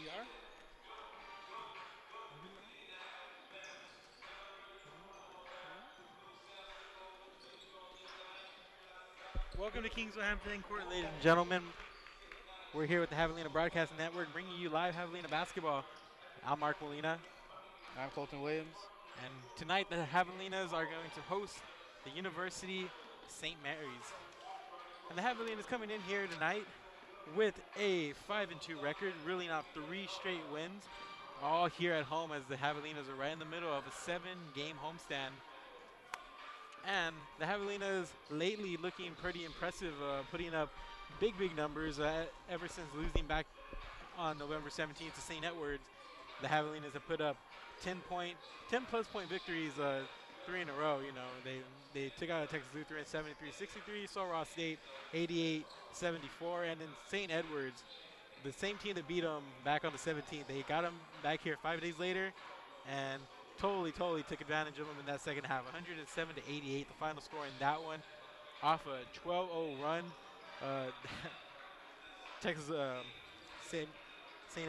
We are. Welcome to Kingsville Hampton Court, ladies and gentlemen. We're here with the Javelina Broadcast Network, bringing you live Javelina basketball. I'm Mark Molina, I'm Colton Williams. and tonight the Javelinas are going to host the University of St. Mary's. And the Javelinas coming in here tonight with a 5-2 record, reeling off 3 straight wins, all here at home as the Javelinas are right in the middle of a 7-game homestand. And the Javelinas lately looking pretty impressive, putting up big numbers ever since losing back on November 17th to St. Edwards. The Javelinas have put up 10 plus point victories, 3 in a row. You know, they took out Texas Lutheran 73-63, saw Ross State 88-74, and then St. Edwards, the same team that beat them back on the 17th, they got them back here 5 days later, and totally took advantage of them in that second half. 107 to 88, the final score in that one, off a 12-0 run. Uh, Texas St.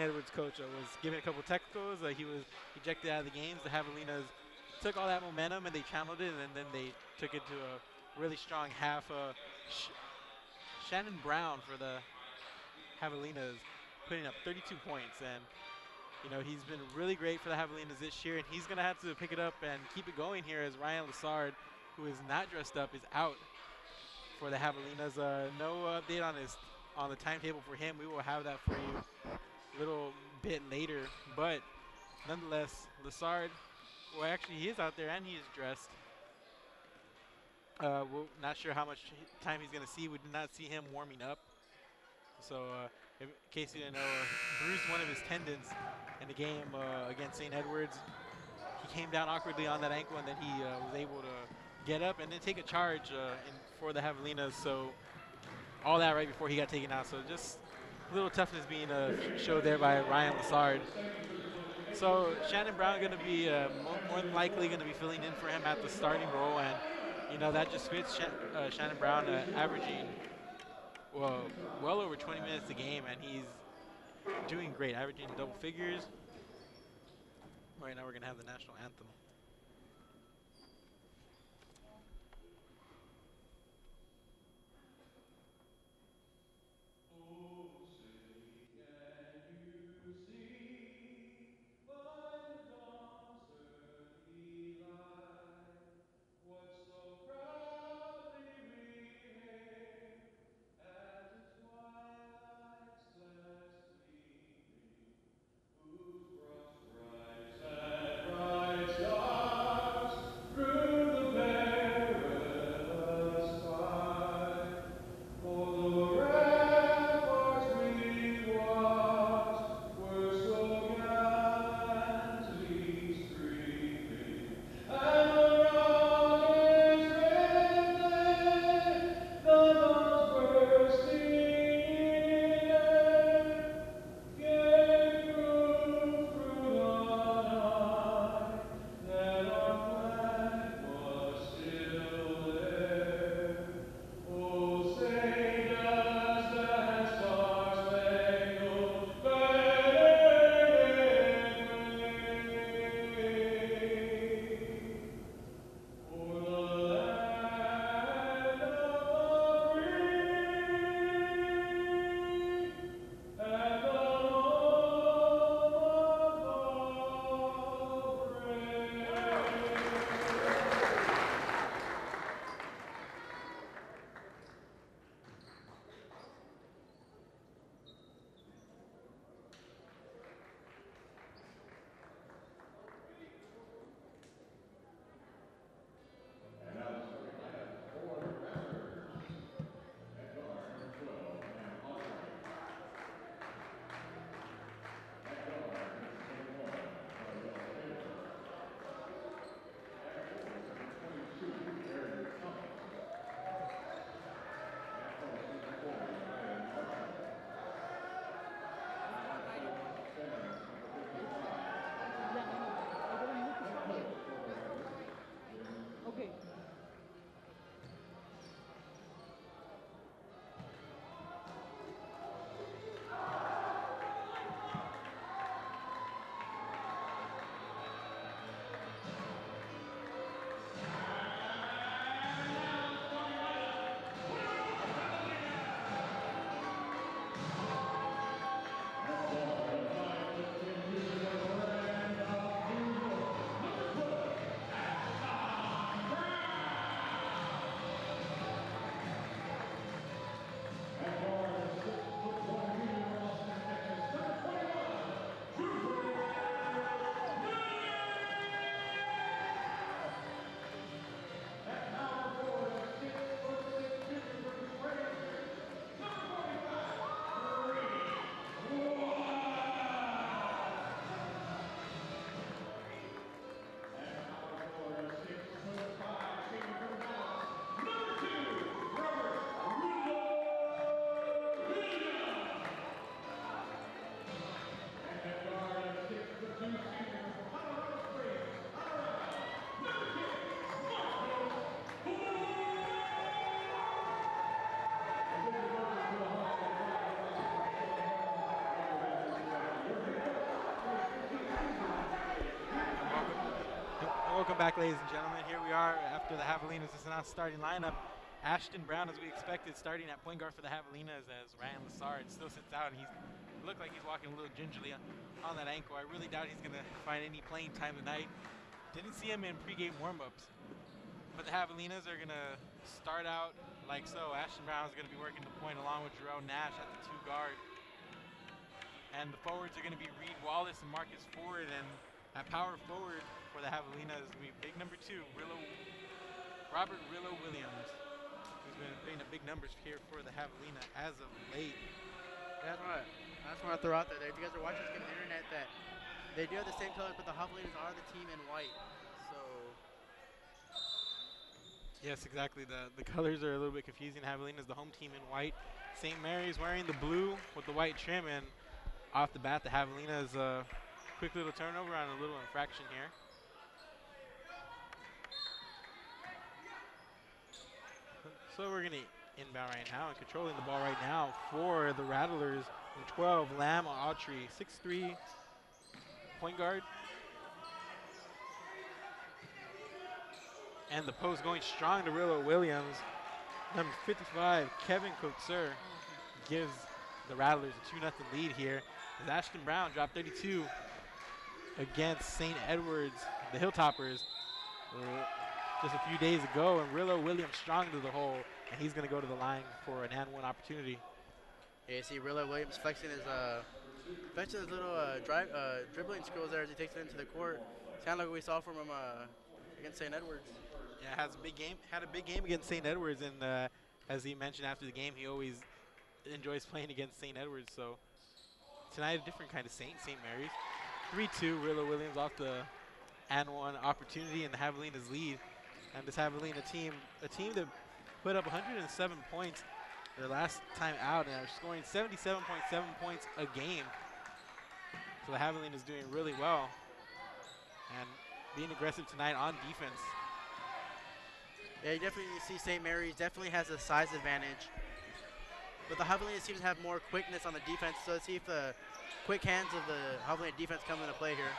Edwards coach was giving a couple technicals. He was ejected out of the games. The Javelinas took all that momentum and they channeled it, and then they took it to a really strong half. Shannon Brown for the Javelinas putting up 32 points, and you know, he's been really great for the Javelinas this year, and he's going to have to pick it up and keep it going here as Ryan Lassard, who is not dressed up, is out for the Javelinas. No update on the timetable for him. We will have that for you a little bit later, but nonetheless, Lassard, well, actually, he is out there and he is dressed. We're not sure how much time he's going to see. We did not see him warming up. So, in case you didn't know, bruised one of his tendons in the game against St. Edwards. He came down awkwardly on that ankle, and then he was able to get up and then take a charge for the Javelinas. So, all that right before he got taken out. So, just a little toughness being showed there by Ryan Lassard. So, Shannon Brown going to be more than likely going to be filling in for him at the starting role, and you know that just fits Shannon Brown averaging well over 20 minutes a game, and he's doing great, averaging double figures. Right now we're going to have the national anthem. Welcome back, ladies and gentlemen. Here we are after the Javelinas is announced starting lineup. Ashton Brown, as we expected, starting at point guard for the Javelinas as Ryan Lassard still sits out. He looked like he's walking a little gingerly on that ankle. I really doubt he's going to find any playing time tonight. Didn't see him in pregame warm-ups. But the Javelinas are going to start out like so. Ashton Brown is going to be working the point along with Jerome Nash at the 2 guard. And the forwards are going to be Reed Wallace and Marcus Ford. And at power forward for the Javelinas, we big number 2, Robert Rillo Williams, who's been putting up big numbers here for the Javelina as of late. That's right. I just want to throw out there. If you guys are watching this on the internet, that they do have the same colors, but the Javelinas are the team in white. So. Yes, exactly. The colors are a little bit confusing. Javelina's the home team in white. St. Mary's wearing the blue with the white trim, and off the bat, the Javelinas quick little turnover on a little infraction here. So we're going to inbound right now, and controlling the ball right now for the Rattlers in 12, Lamb Autry, 6'3", point guard. And the post going strong to Rillo Williams. Number 55, Kevin Kotzer, gives the Rattlers a 2-0 lead here. As Ashton Brown dropped 32 against St. Edwards, the Hilltoppers, just a few days ago, and Rillo Williams strong to the hole, and he's going to go to the line for an and 1 opportunity. Yeah, you see Rillo Williams flexing his little dribbling skills there as he takes it into the court. It's kind of like what we saw from him against St. Edwards. Yeah, had a big game against St. Edwards, and as he mentioned after the game, he always enjoys playing against St. Edwards. So tonight, a different kind of St. Mary's. 3-2, Rillo Williams off the and 1 opportunity, and the Javelinas lead. And this Javelina team, a team that put up 107 points their last time out, and are scoring 77.7 points a game. So the Javelina is doing really well and being aggressive tonight on defense. Yeah, you definitely see St. Mary's definitely has a size advantage. But the Javelina seems to have more quickness on the defense, so let's see if the quick hands of the Javelina defense come into play here.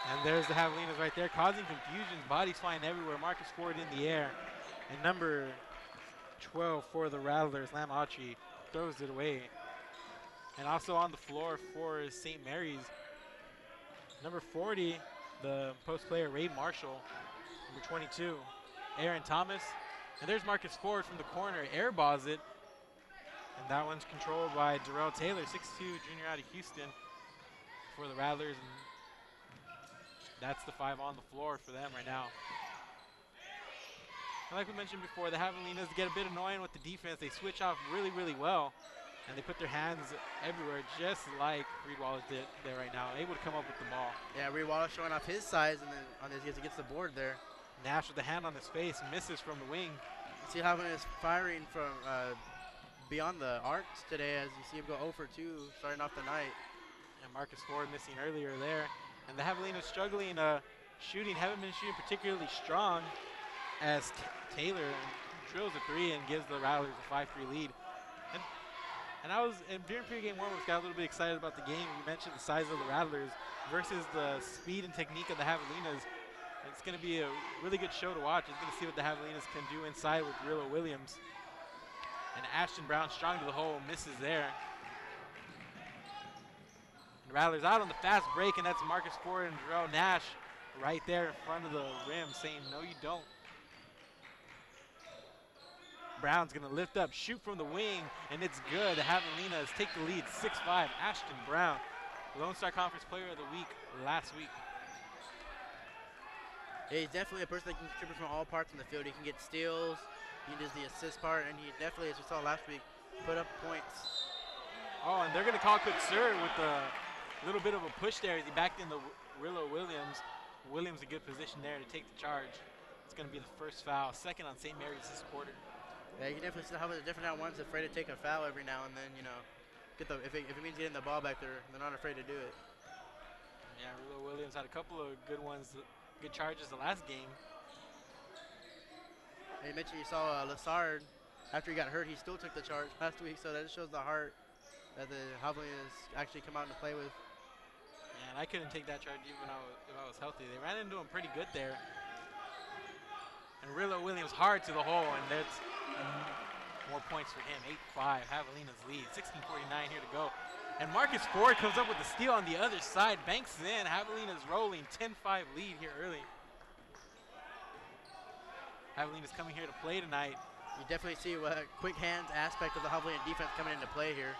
And there's the Javelinas right there, causing confusion. Bodies flying everywhere. Marcus Ford in the air. And number 12 for the Rattlers, Lamb Autry, throws it away. And also on the floor for St. Mary's, number 40, the post player, Ray Marshall. Number 22, Aaron Thomas. And there's Marcus Ford from the corner, airballs it. And that one's controlled by Darrell Taylor, 6'2", junior out of Houston for the Rattlers. And that's the 5 on the floor for them right now. And like we mentioned before, the Javelinas get a bit annoying with the defense. They switch off really, really well, and they put their hands everywhere, just like Reed Wallace did there right now, able to come up with the ball. Yeah, Reed Wallace showing off his size, and then on this, he gets the board there. Nash with the hand on his face, misses from the wing. You see Javelinas firing from beyond the arcs today, as you see him go 0 for 2, starting off the night. And Marcus Ford missing earlier there. And the Javelinas struggling shooting, haven't been shooting particularly strong, as Taylor drills a 3 and gives the Rattlers a 5-3 lead. And during pregame warm-ups, got a little bit excited about the game. You mentioned the size of the Rattlers versus the speed and technique of the Javelinas. It's going to be a really good show to watch. It's going to see what the Javelinas can do inside with Rillo Williams. And Ashton Brown strong to the hole, misses there. And Rattlers out on the fast break, and that's Marcus Ford and Darrell Nash right there in front of the rim saying, no, you don't. Brown's going to lift up, shoot from the wing, and it's good. The Javelinas take the lead, 6-5. Ashton Brown, Lone Star Conference Player of the Week last week. Yeah, he's definitely a person that can contribute from all parts in the field. He can get steals, he does the assist part, and he definitely, as we saw last week, put up points. Oh, and they're going to call Kutzer with a little bit of a push there as he backed in the Rillo Williams. Williams in good position there to take the charge. It's going to be the first foul, second on St. Mary's this quarter. Yeah, you can definitely see how the different ones afraid to take a foul every now and then, you know. If it means getting the ball back there, they're not afraid to do it. Yeah, Rillo Williams had a couple of good ones, good charges the last game. And you mentioned you saw Lassard, after he got hurt, he still took the charge last week, so that just shows the heart that the Javelinas actually come out and play with. Yeah, and I couldn't take that charge even if I was healthy. They ran into him pretty good there. And Rillo Williams hard to the hole, and that's more points for him. 8-5, Javelinas lead. 16:49 here to go. And Marcus Ford comes up with the steal on the other side, banks in. Javelinas rolling, 10-5 lead here early. Javelinas coming here to play tonight. You definitely see what quick hands aspect of the Javelina defense coming into play here.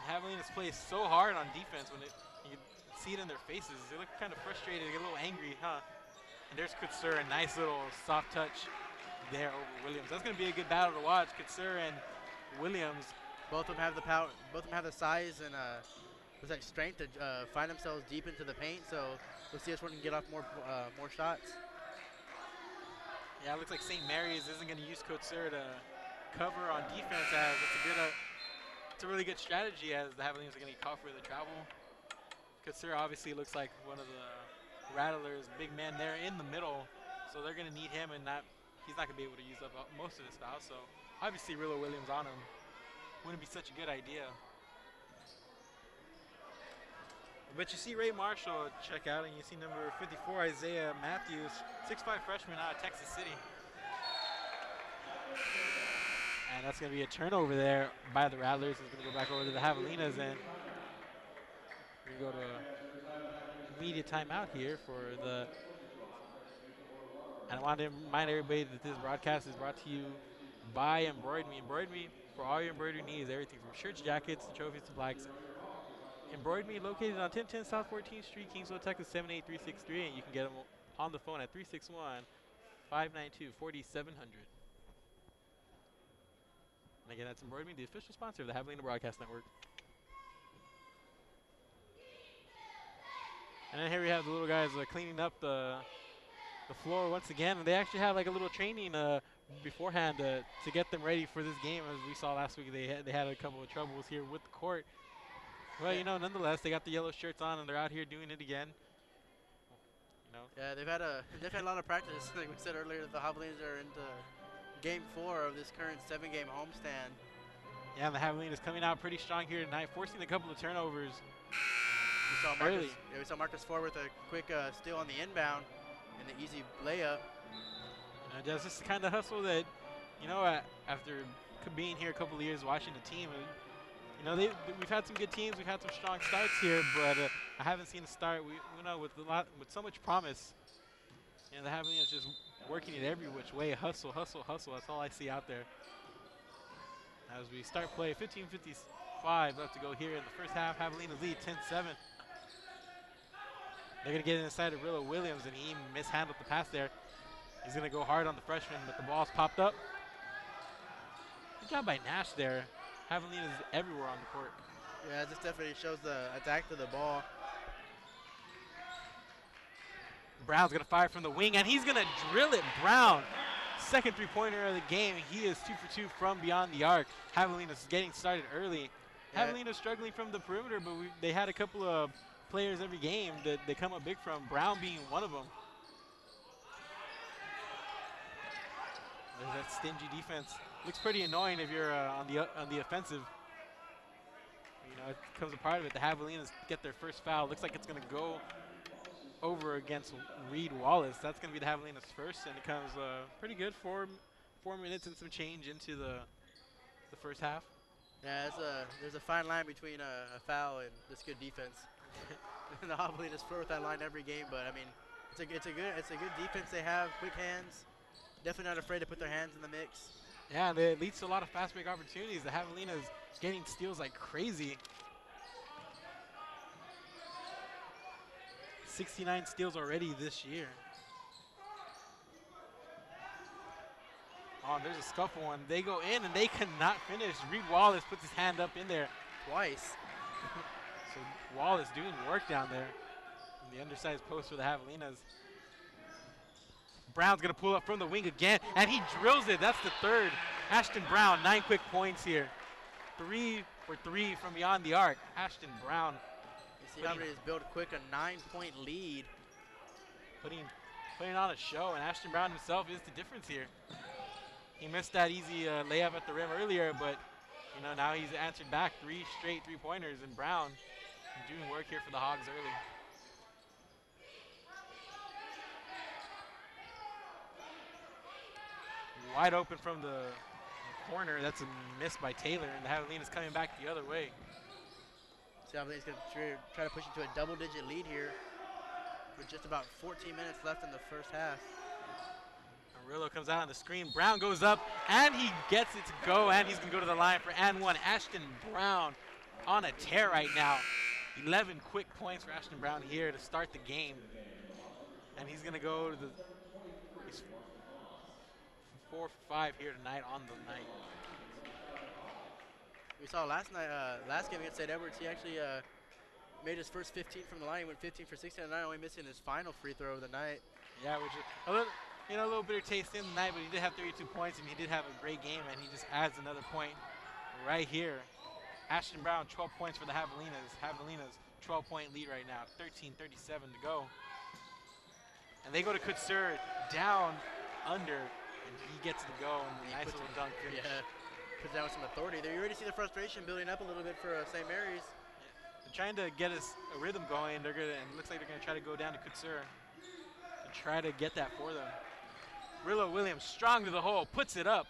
Javelinas plays so hard on defense when you can see it in their faces. They look kind of frustrated, they get a little angry, huh? And there's Kutsur, a nice little soft touch there over Williams. That's going to be a good battle to watch. Kutsur and Williams. Both of them have the power. Both of them have the size and strength to find themselves deep into the paint. So we'll see if one can get off more shots. Yeah, it looks like St. Mary's isn't going to use Kutsur to cover on defense, as it's a really good strategy, as the Javelinas are going to get caught for the travel. Kutsur obviously looks like one of the Rattlers, big man there in the middle, so they're going to need him, and he's not going to be able to use up most of his foul. So obviously Rillo Williams on him wouldn't be such a good idea. But you see Ray Marshall check out, and you see number 54, Isaiah Matthews, 6'5" freshman out of Texas City. And that's going to be a turnover there by the Rattlers. It's going to go back over to the Javelinas, and we go to immediate timeout here for the. And I want to remind everybody that this broadcast is brought to you by Embroidery. Embroidery for all your embroidery needs, everything from shirts, jackets, to trophies, to flags. Embroidery located on 1010 South 14th Street, Kingsville, Texas 78363, and you can get them on the phone at 361-592-4700. And again, that's Embroidery, the official sponsor of the Javelina Broadcast Network. And then here we have the little guys cleaning up the floor once again, and they actually have like a little training beforehand to get them ready for this game. As we saw last week, they had a couple of troubles here with the court. Well, you know, nonetheless, they got the yellow shirts on, and they're out here doing it again. You know. Yeah, they've had a lot of practice. Like we said earlier, the Javelinas are into Game 4 of this current 7-game homestand. Yeah, and the Javelinas coming out pretty strong here tonight, forcing a couple of turnovers. We saw Marcus Ford with a quick steal on the inbound and the easy layup. Just this kind of hustle that, you know, after being here a couple of years watching the team, you know, we've had some good teams, we've had some strong starts here, but I haven't seen a start with so much promise. And the Javelinas just working it every which way, hustle, hustle, hustle. That's all I see out there. As we start play, 15:55 left to go here in the first half. Javelinas lead 10-7. They're going to get it inside of Rillo Williams, and he mishandled the pass there. He's going to go hard on the freshman, but the ball's popped up. Good job by Nash there. Javelinas everywhere on the court. Yeah, this definitely shows the attack to the ball. Brown's going to fire from the wing, and he's going to drill it. Brown, second three-pointer of the game. He is 2 for 2 from beyond the arc. Javelinas getting started early. Yeah. Javelinas struggling from the perimeter, but they had a couple of players every game that they come up big from, Brown being one of them. There's that stingy defense. Looks pretty annoying if you're on the offensive. You know, it becomes a part of it. The Javelinas get their first foul. Looks like it's going to go over against Reed Wallace. That's going to be the Javelinas first, and it comes pretty good. 4 minutes and some change into the first half. Yeah, there's a fine line between a foul and this good defense. The Javelinas flirt with that line every game, but I mean, it's a good defense they have. Quick hands, definitely not afraid to put their hands in the mix. Yeah, it leads to a lot of fast break opportunities. The Javelinas getting steals like crazy. 69 steals already this year. Oh, there's a scuffle one. They go in and they cannot finish. Reed Wallace puts his hand up in there. Twice. So Wallace doing work down there in the undersized post for the Javelinas. Brown's going to pull up from the wing again, and he drills it. That's the third. Ashton Brown, 9 quick points here. 3 for 3 from beyond the arc. Ashton Brown. You see how he's built quick, a 9-point lead. Putting on a show, and Ashton Brown himself is the difference here. He missed that easy layup at the rim earlier, but you know, now he's answered back 3 straight three-pointers, and Brown doing work here for the Hogs early. wide open from the corner. That's a miss by Taylor, and the Javelinas coming back the other way. Javelinas going to try to push into a double-digit lead here with just about 14 minutes left in the first half. Arillo comes out on the screen. Brown goes up, and he gets it to go, and he's going to go to the line for and one. Ashton Brown on a tear right now. 11 quick points for Ashton Brown here to start the game. And he's going to go to he's 4 for 5 here tonight on the night. We saw last game against St. Edwards, he actually made his first 15 from the line. He went 15 for 16 tonight, only missing his final free throw of the night. Yeah, which is a little bitter taste in the night, but he did have 32 points, and he did have a great game, and he just adds another point right here. Ashton Brown, 12 points for the Javelinas. Javelinas, 12-point lead right now, 13:37 to go. And they go to Kutsur down under, and he gets to go. And nice little dunk finish. Yeah, puts down with some authority there. You already see the frustration building up a little bit for St. Mary's. They're trying to get us a rhythm going. And it looks like they're going to try to go down to Kutsur and try to get that for them. Rillo Williams, strong to the hole, puts it up,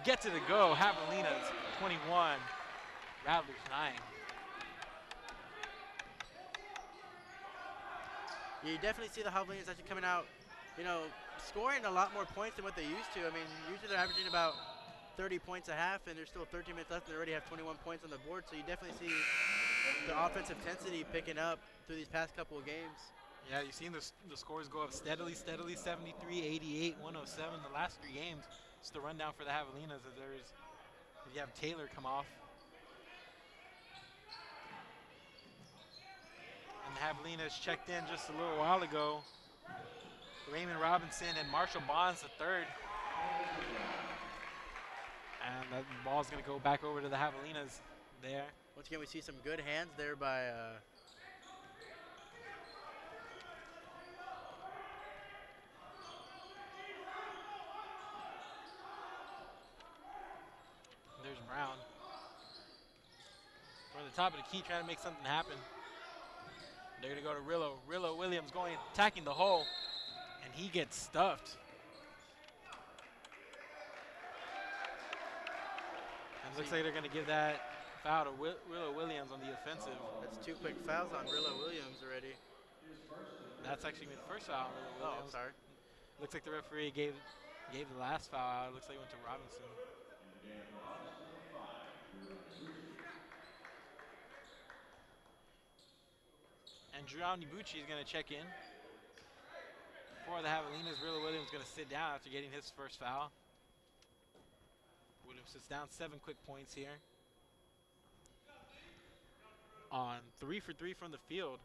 gets it to go. Javelinas, 21. Rattlers, 9. You definitely see the Javelinas actually coming out, scoring a lot more points than what they used to. I mean, usually they're averaging about 30 points a half, and there's still 13 minutes left, and they already have 21 points on the board. So you definitely see the offensive intensity picking up through these past couple of games. Yeah, you've seen the scores go up steadily, 73, 88, 107. The last 3 games, just the rundown for the Javelinas. If you have Taylor come off. And the Javelinas checked in just a little while ago. Raymond Robinson and Marshall Bonds, the third. And that ball's going to go back over to the Javelinas there. Once again, we see some good hands there by there's Brown. From the top of the key, trying to make something happen. They're going to go to Rillo. Rillo Williams attacking the hole, and he gets stuffed. And it looks like they're going to give that foul to Rillo Williams on the offensive. That's 2 quick fouls on Rillo Williams already. That's actually the first foul on Rillo Williams. Oh, sorry. Looks like the referee gave the last foul out. It looks like it went to Robinson. And Drew Nibucci is going to check in. For the Javelinas, Rillo Williams is going to sit down after getting his first foul. Williams sits down, 7 quick points here. On 3 for 3 from the field.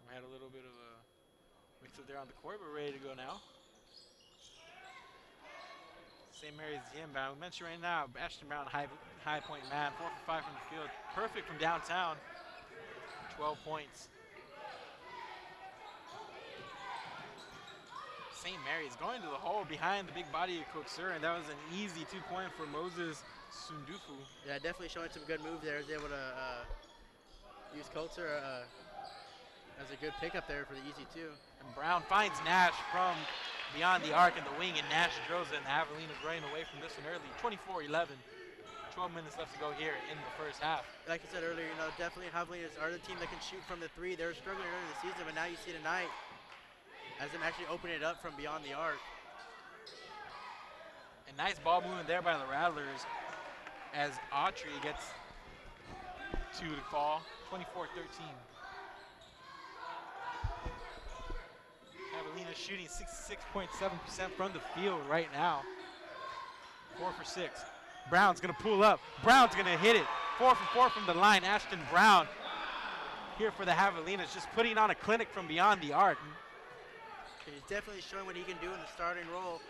We had a little bit of a mix-up there on the court, but we're ready to go now. St. Mary's the inbound. We mentioned right now, Ashton Brown, high point man, 4 for 5 from the field. Perfect from downtown, 12 points. St. Mary's going to the hole behind the big body of Kutsur, and that was an easy 2-point for Moses Sundufu. Yeah, definitely showing some good move there. He was able to use Kutsur as a good pickup there for the easy 2. And Brown finds Nash from beyond the arc in the wing, and Nash drills it, and Javelinas running away from this one early. 24-11. 12 minutes left to go here in the first half. Like I said earlier, definitely Javelinas are the team that can shoot from the 3. They were struggling early in the season, but now you see tonight as them actually open it up from beyond the arc. And nice ball movement there by the Rattlers as Autry gets 2 to fall. 24-13. Javelinas shooting 66.7% from the field right now. 4 for 6. Brown's going to pull up. Brown's going to hit it. 4 for 4 from the line. Ashton Brown here for the Javelinas, just putting on a clinic from beyond the arc. He's definitely showing what he can do in the starting role.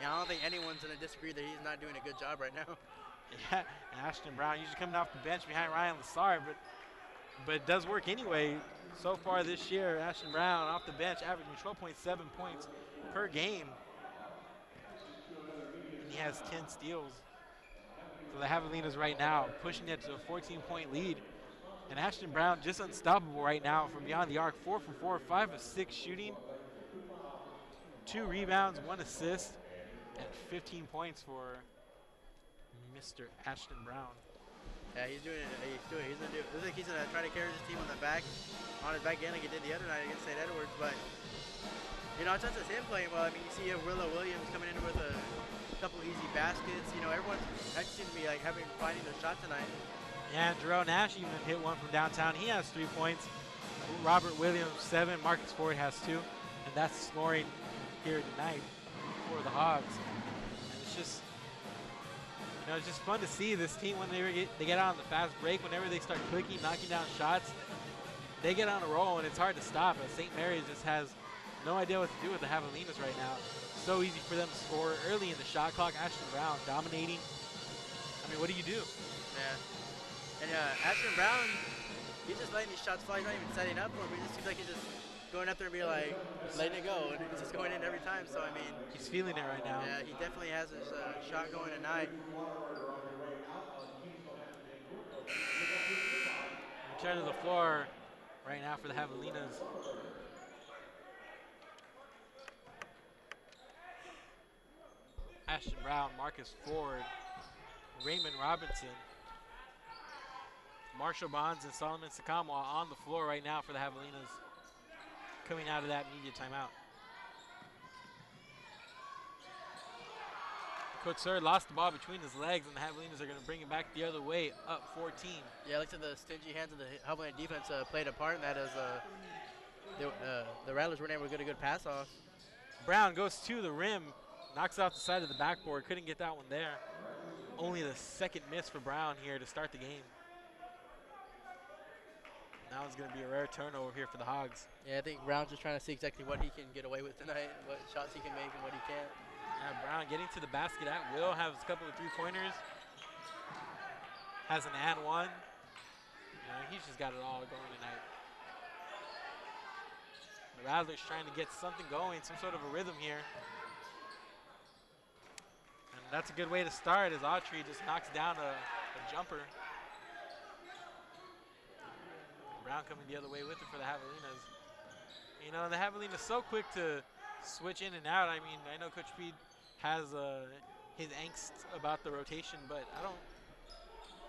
I don't think anyone's going to disagree that he's not doing a good job right now. Yeah, and Ashton Brown usually coming off the bench behind Ryan Lassard, but it does work anyway. So far this year, Ashton Brown off the bench averaging 12.7 points per game. And he has 10 steals. So the Javelinas right now pushing it to a 14-point lead. And Ashton Brown just unstoppable right now from beyond the arc. 4 for 4, 5 of 6 shooting. 2 rebounds, 1 assist, and 15 points for Mr. Ashton Brown. Yeah, he's doing it. He's gonna do it. Looks like he's gonna try to carry his team on his back end like he did the other night against St. Edwards. But you know, it's not just him playing well. I mean, you see Willow Williams coming in with a couple easy baskets. You know, everyone's actually seems to be like finding their shot tonight. Yeah, Jarrell Nash even hit one from downtown. He has 3 points. Robert Williams 7. Marcus Ford has 2, and that's scoring here tonight for the Hogs. And it's just, you know, it's just fun to see this team when they get on the fast break. Whenever they start clicking, knocking down shots, they get on a roll, and it's hard to stop. St. Mary's just has no idea what to do with the Javelinas right now. So easy for them to score early in the shot clock. Ashton Brown dominating. I mean, what do you do? Yeah. And Ashton Brown, he's just letting these shots fly. He's not even setting up for him. He just seems like he's just going up there and be like, letting it go. And it's just going in every time. So, I mean. He's feeling it right now. Yeah, he definitely has his shot going tonight. Return to the floor right now for the Javelinas. Ashton Brown, Marcus Ford, Raymond Robinson, Marshall Bonds, and Solomon Sakamwa on the floor right now for the Javelinas, coming out of that media timeout. Coach Sir lost the ball between his legs, and the Javelinas are going to bring it back the other way, up 14. Yeah, looks like the stingy hands of the Javelina defense played a part in that, as the Rattlers weren't able to get a good pass off. Brown goes to the rim, knocks out the side of the backboard, couldn't get that one there. Only the second miss for Brown here to start the game. Now it's going to be a rare turnover here for the Hogs. Yeah, I think Brown's just trying to see exactly what he can get away with tonight, what shots he can make and what he can't. Yeah, Brown getting to the basket at will, has a couple of 3-pointers. Has an and one. You know, he's just got it all going tonight. The Rattlers trying to get something going, some sort of a rhythm here. And that's a good way to start, as Autry just knocks down a jumper. Brown coming the other way with it for the Javelinas. You know, the Javelinas so quick to switch in and out. I mean, I know Coach Pete has his angst about the rotation, but I don't,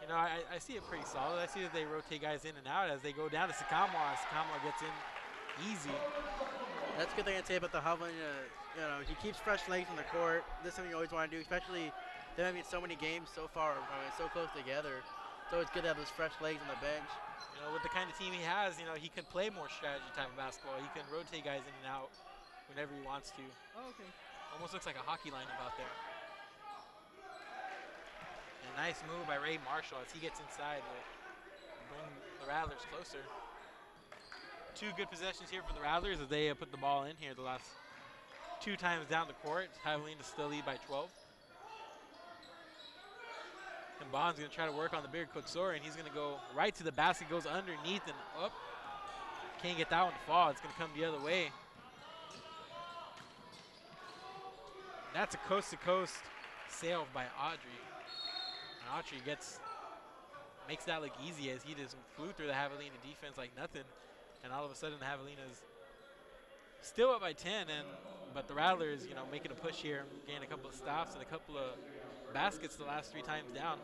you know, I see it pretty solid. I see that they rotate guys in and out as they go down to Sakamwa. Sakamwa gets in easy. That's a good thing I'd say about the Javelina. You know, he keeps fresh legs on the court. This is something you always want to do, especially they have been so many games so far, so close together. So it's good to have those fresh legs on the bench. You know, with the kind of team he has, you know, he can play more strategy type of basketball. He can rotate guys in and out whenever he wants to. Oh, okay. Almost looks like a hockey lineup out there. And a nice move by Ray Marshall as he gets inside to bring the Rattlers closer. 2 good possessions here for the Rattlers as they put the ball in here the last 2 times down the court. Javelinas still lead by 12. And Bond's going to try to work on the bigger Kotsori, and he's going to go right to the basket, goes underneath and up. Can't get that one to fall. It's going to come the other way. That's a coast-to-coast save by Audrey. And Audrey makes that look easy as he just flew through the Javelina defense like nothing. And all of a sudden the Javelinas still up by 10, but the Rattlers, you know, making a push here, getting a couple of stops and a couple of baskets the last 3 times down.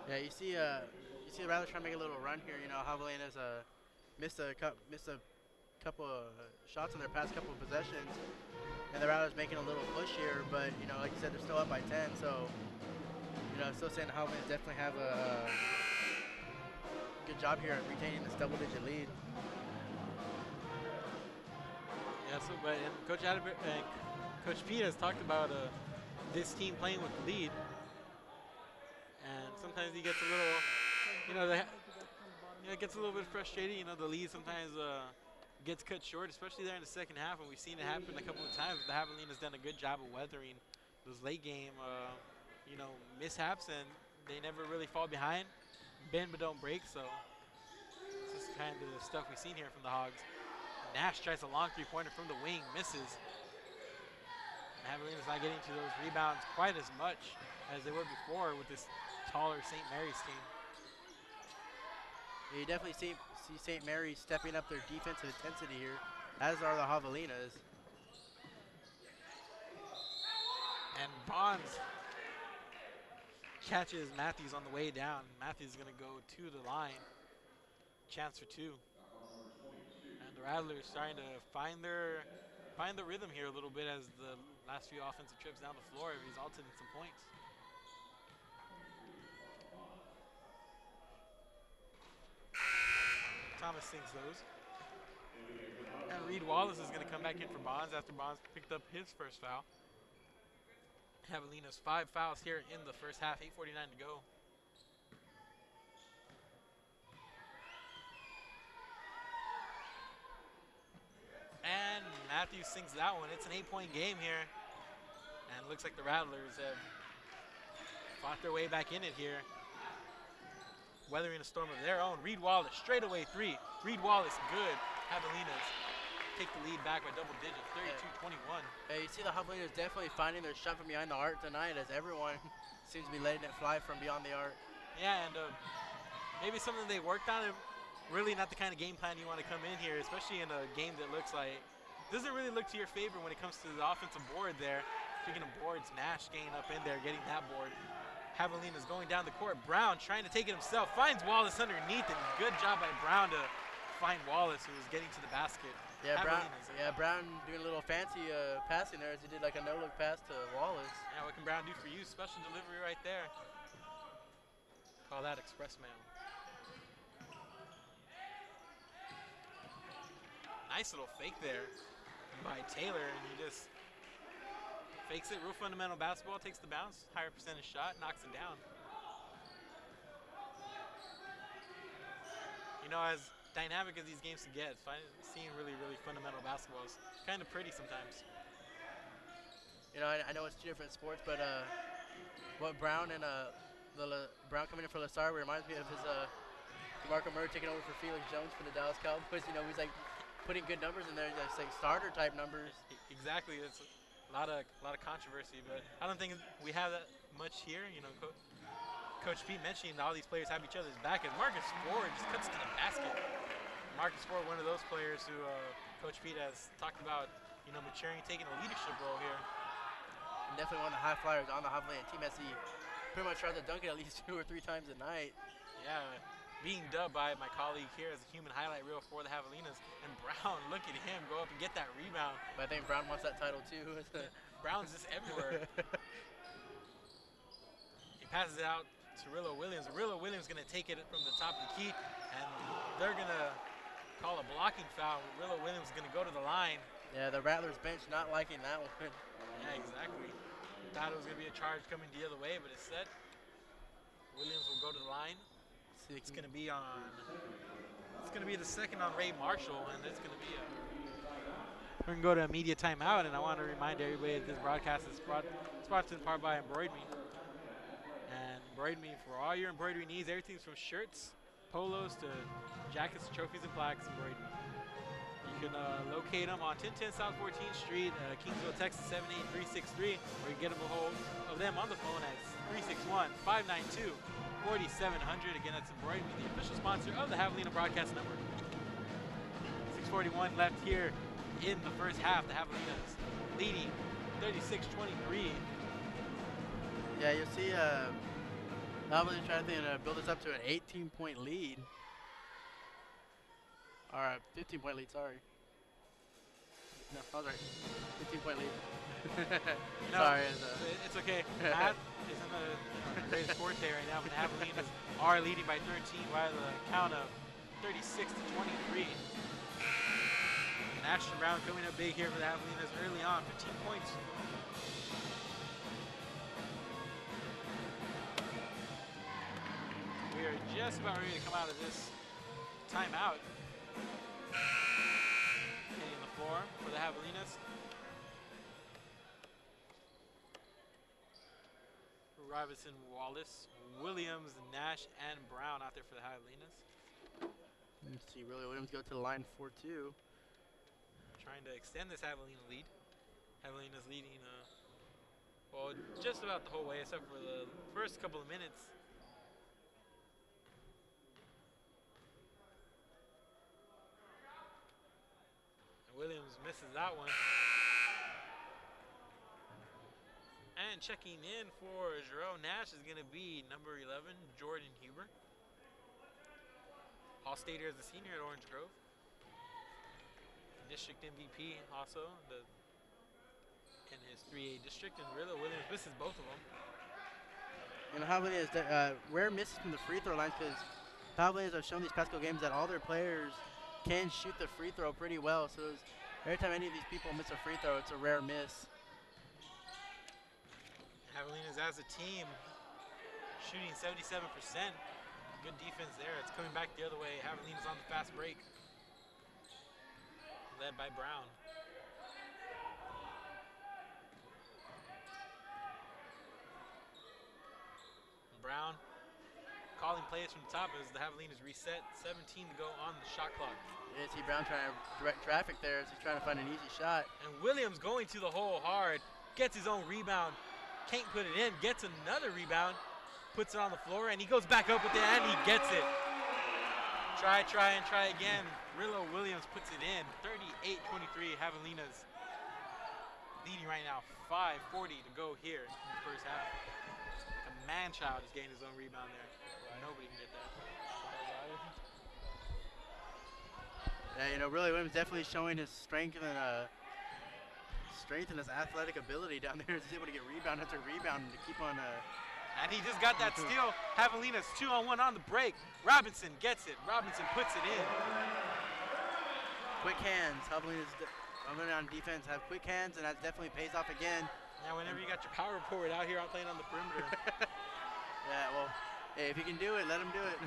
Yeah, you see the Rattlers trying to make a little run here. You know, Javelinas missed a couple of shots in their past couple of possessions, and the Rattlers making a little push here. But you know, like you said, they're still up by 10. So you know, still saying the Javelinas definitely have a good job here at retaining this double-digit lead. Yeah, so but and Coach Pete has talked about this team playing with the lead, and sometimes he gets a little, you know, it gets a little bit frustrated. You know, the lead sometimes gets cut short, especially there in the second half, and we've seen it happen a couple of times. The Javelinas done a good job of weathering those late game, you know, mishaps, and they never really fall behind. Bend but don't break, so this is kind of the stuff we've seen here from the Hogs. Nash tries a long 3-pointer from the wing, misses. Javelinas not getting to those rebounds quite as much as they were before with this taller St. Mary's team. Yeah, you definitely see St. Mary's stepping up their defensive intensity here, as are the Javelinas. And Bonds catches Matthews on the way down. Matthews is going to go to the line. Chance for two. And the Rattlers starting to find the rhythm here a little bit as the last few offensive trips down the floor have resulted in some points. Thomas sinks those. And Reed Wallace is going to come back in for Bonds after Bonds picked up his first foul. Javelinas 5 fouls here in the first half, 8:49 to go. And Matthews sinks that one. It's an 8-point game here. And it looks like the Rattlers have fought their way back in it here, weathering a storm of their own. Reed Wallace, straight away three. Reed Wallace, good. Javelinas take the lead back by double digits, 32-21. Hey, you see the Javelinas definitely finding their shot from behind the arc tonight, as everyone seems to be letting it fly from beyond the arc. Yeah, and maybe something they worked on. Really not the kind of game plan you want to come in here, especially in a game that looks like doesn't really look to your favor when it comes to the offensive board there. Speaking of boards, Nash getting up in there, getting that board. Javelinas going down the court. Brown trying to take it himself, finds Wallace underneath, and good job by Brown to find Wallace, who was getting to the basket. Yeah, Brown doing a little fancy passing there as he did like a no-look pass to Wallace. Yeah, what can Brown do for you? Special delivery right there. Call that express mail. Nice little fake there by Taylor, and he just fakes it. Real fundamental basketball, takes the bounce, higher percentage shot, knocks it down. You know, as dynamic as these games can get, seeing really, really fundamental basketball is kind of pretty sometimes. You know, I know it's two different sports, but what Brown and Brown coming in for Lasar reminds me of his DeMarco Murray taking over for Felix Jones for the Dallas Cowboys. You know, he's like putting good numbers in there, just like starter type numbers. Exactly, it's a lot of controversy, but I don't think we have that much here. You know, Coach Pete mentioning all these players have each other's back, and Marcus Ford just cuts to the basket. Marcus Ford, one of those players who Coach Pete has talked about, you know, maturing, taking a leadership role here. And definitely one of the high flyers on the Javelina team, as he pretty much tries to dunk it at least 2 or 3 times a night. Yeah, being dubbed by my colleague here as a human highlight reel for the Javelinas. And Brown, look at him go up and get that rebound. But I think Brown wants that title too. Brown's just everywhere. He passes it out to Rillo Williams. Rillo Williams going to take it from the top of the key, and they're going to call a blocking foul. Rillo Williams is going to go to the line. Yeah, the Rattlers bench not liking that one. Yeah, exactly. Thought it was going to be a charge coming the other way, but instead, Williams will go to the line. It's going to be the second on Ray Marshall, and it's going to be we're going to go to a media timeout, and I want to remind everybody that this broadcast is brought to in part by Embroidery. And Embroidery, for all your embroidery needs, everything from shirts, polos, to jackets, trophies, and plaques, Embroidery. You can locate them on 1010 South 14th Street, Kingsville, Texas, 78363, or you can get them a hold of them on the phone at 361-592-4700. Again, that's Embroidery, the official sponsor of the Javelina Broadcast Network. 6:41 left here in the first half. The Javelinas leading 36-23. Yeah, you'll see Javelinas trying to build this up to an 18-point lead. All right, 15-point lead, sorry. No, I was right. 15-point lead. No, sorry. It's okay. Matt isn't the greatest forte right now, but the Javelinas are leading by 13 by the count of 36-23. And Ashton Brown coming up big here for the Javelinas early on, 15 points. We are just about ready to come out of this timeout. Hitting the floor for the Javelinas. Robinson, Wallace, Williams, Nash, and Brown out there for the Javelinas. Let's see, really Williams go to the line 4-2. Trying to extend this Javelina lead. Javelina's leading, well, just about the whole way, except for the first couple of minutes. And Williams misses that one. And And checking in for Jerome Nash is going to be number 11, Jordan Huber. All-Stater as a senior at Orange Grove. District MVP also in his 3A district. And Rillo Williams misses both of them. You know, Javelinas rare misses from the free throw lines because Javelinas have shown these past couple games that all their players can shoot the free throw pretty well. So every time any of these people miss a free throw, it's a rare miss. Javelinas as a team shooting 77%. Good defense there. It's coming back the other way. Javelinas on the fast break. Led by Brown. Brown calling plays from the top as the Javelinas reset. 17 to go on the shot clock. You see Brown trying to direct traffic there as he's trying to find an easy shot. And Williams going to the hole hard. Gets his own rebound. Can't put it in, gets another rebound, puts it on the floor, and he goes back up with it, and he gets it. Try again. Rillo Williams puts it in. 38-23, Javelinas leading right now. 5:40 to go here in the first half. Like a man-child is getting his own rebound there. Nobody can get that. Yeah, you know, Rillo Williams definitely showing his strength and his athletic ability down there. He's able to get rebound after rebound to keep on. And he just got that steal. Javelinas 2-on-1 on the break. Robinson gets it. Robinson puts it in. Quick hands. Javelinas on defense have quick hands, and that definitely pays off again. Yeah, whenever you got your power forward out here playing on the perimeter. Yeah, well, hey, if you can do it, let him do it.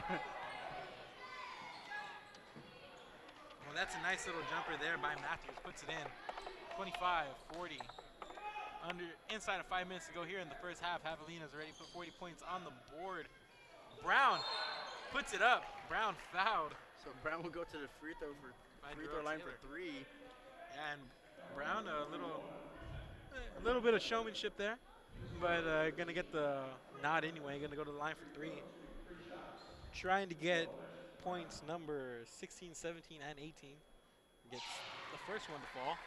Well, that's a nice little jumper there by Matthews. Puts it in. 25-40. Inside of 5 minutes to go here in the first half. Javelinas already put 40 points on the board. Brown puts it up. Brown fouled. So Brown will go to the free throw line for 3. And Brown a little bit of showmanship there, but gonna get the nod anyway. Gonna go to the line for 3. Trying to get points number 16, 17, and 18. Gets the first one to fall.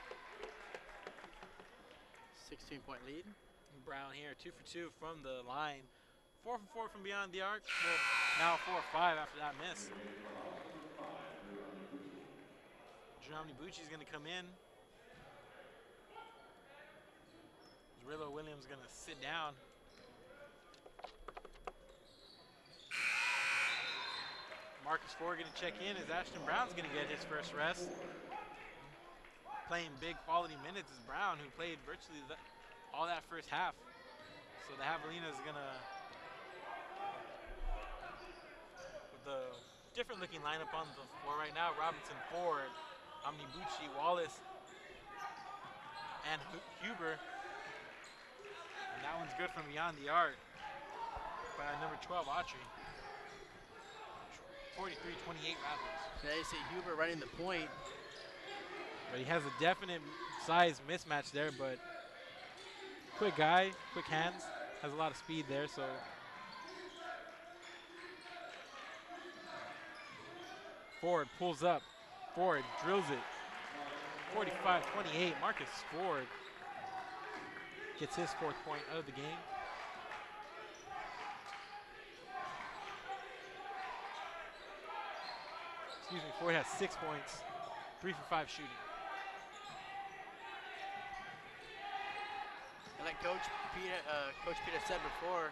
16-point lead. Brown here, 2 for 2 from the line. 4 for 4 from beyond the arc. Well, now 4 or 5 after that miss. Giovanni Bucci's going to come in. Rillo Williams going to sit down. Marcus Ford going to check in as Ashton Brown's going to get his first rest. Playing big quality minutes is Brown, who played virtually all that first half. So the Javelinas is going to, with the different looking lineup on the floor right now, Robinson, Ford, Omnibucci, Wallace, and Huber. And that one's good from beyond the arc by number 12, Autry. 43-28 Rattlers. Yeah, you see Huber running the point. But he has a definite size mismatch there, but quick guy, quick hands, has a lot of speed there, so. Ford pulls up. Ford drills it. 45-28, Marcus Ford gets his 4th point of the game. Excuse me, Ford has 6 points, 3 for 5 shooting. And like Coach Peter said before,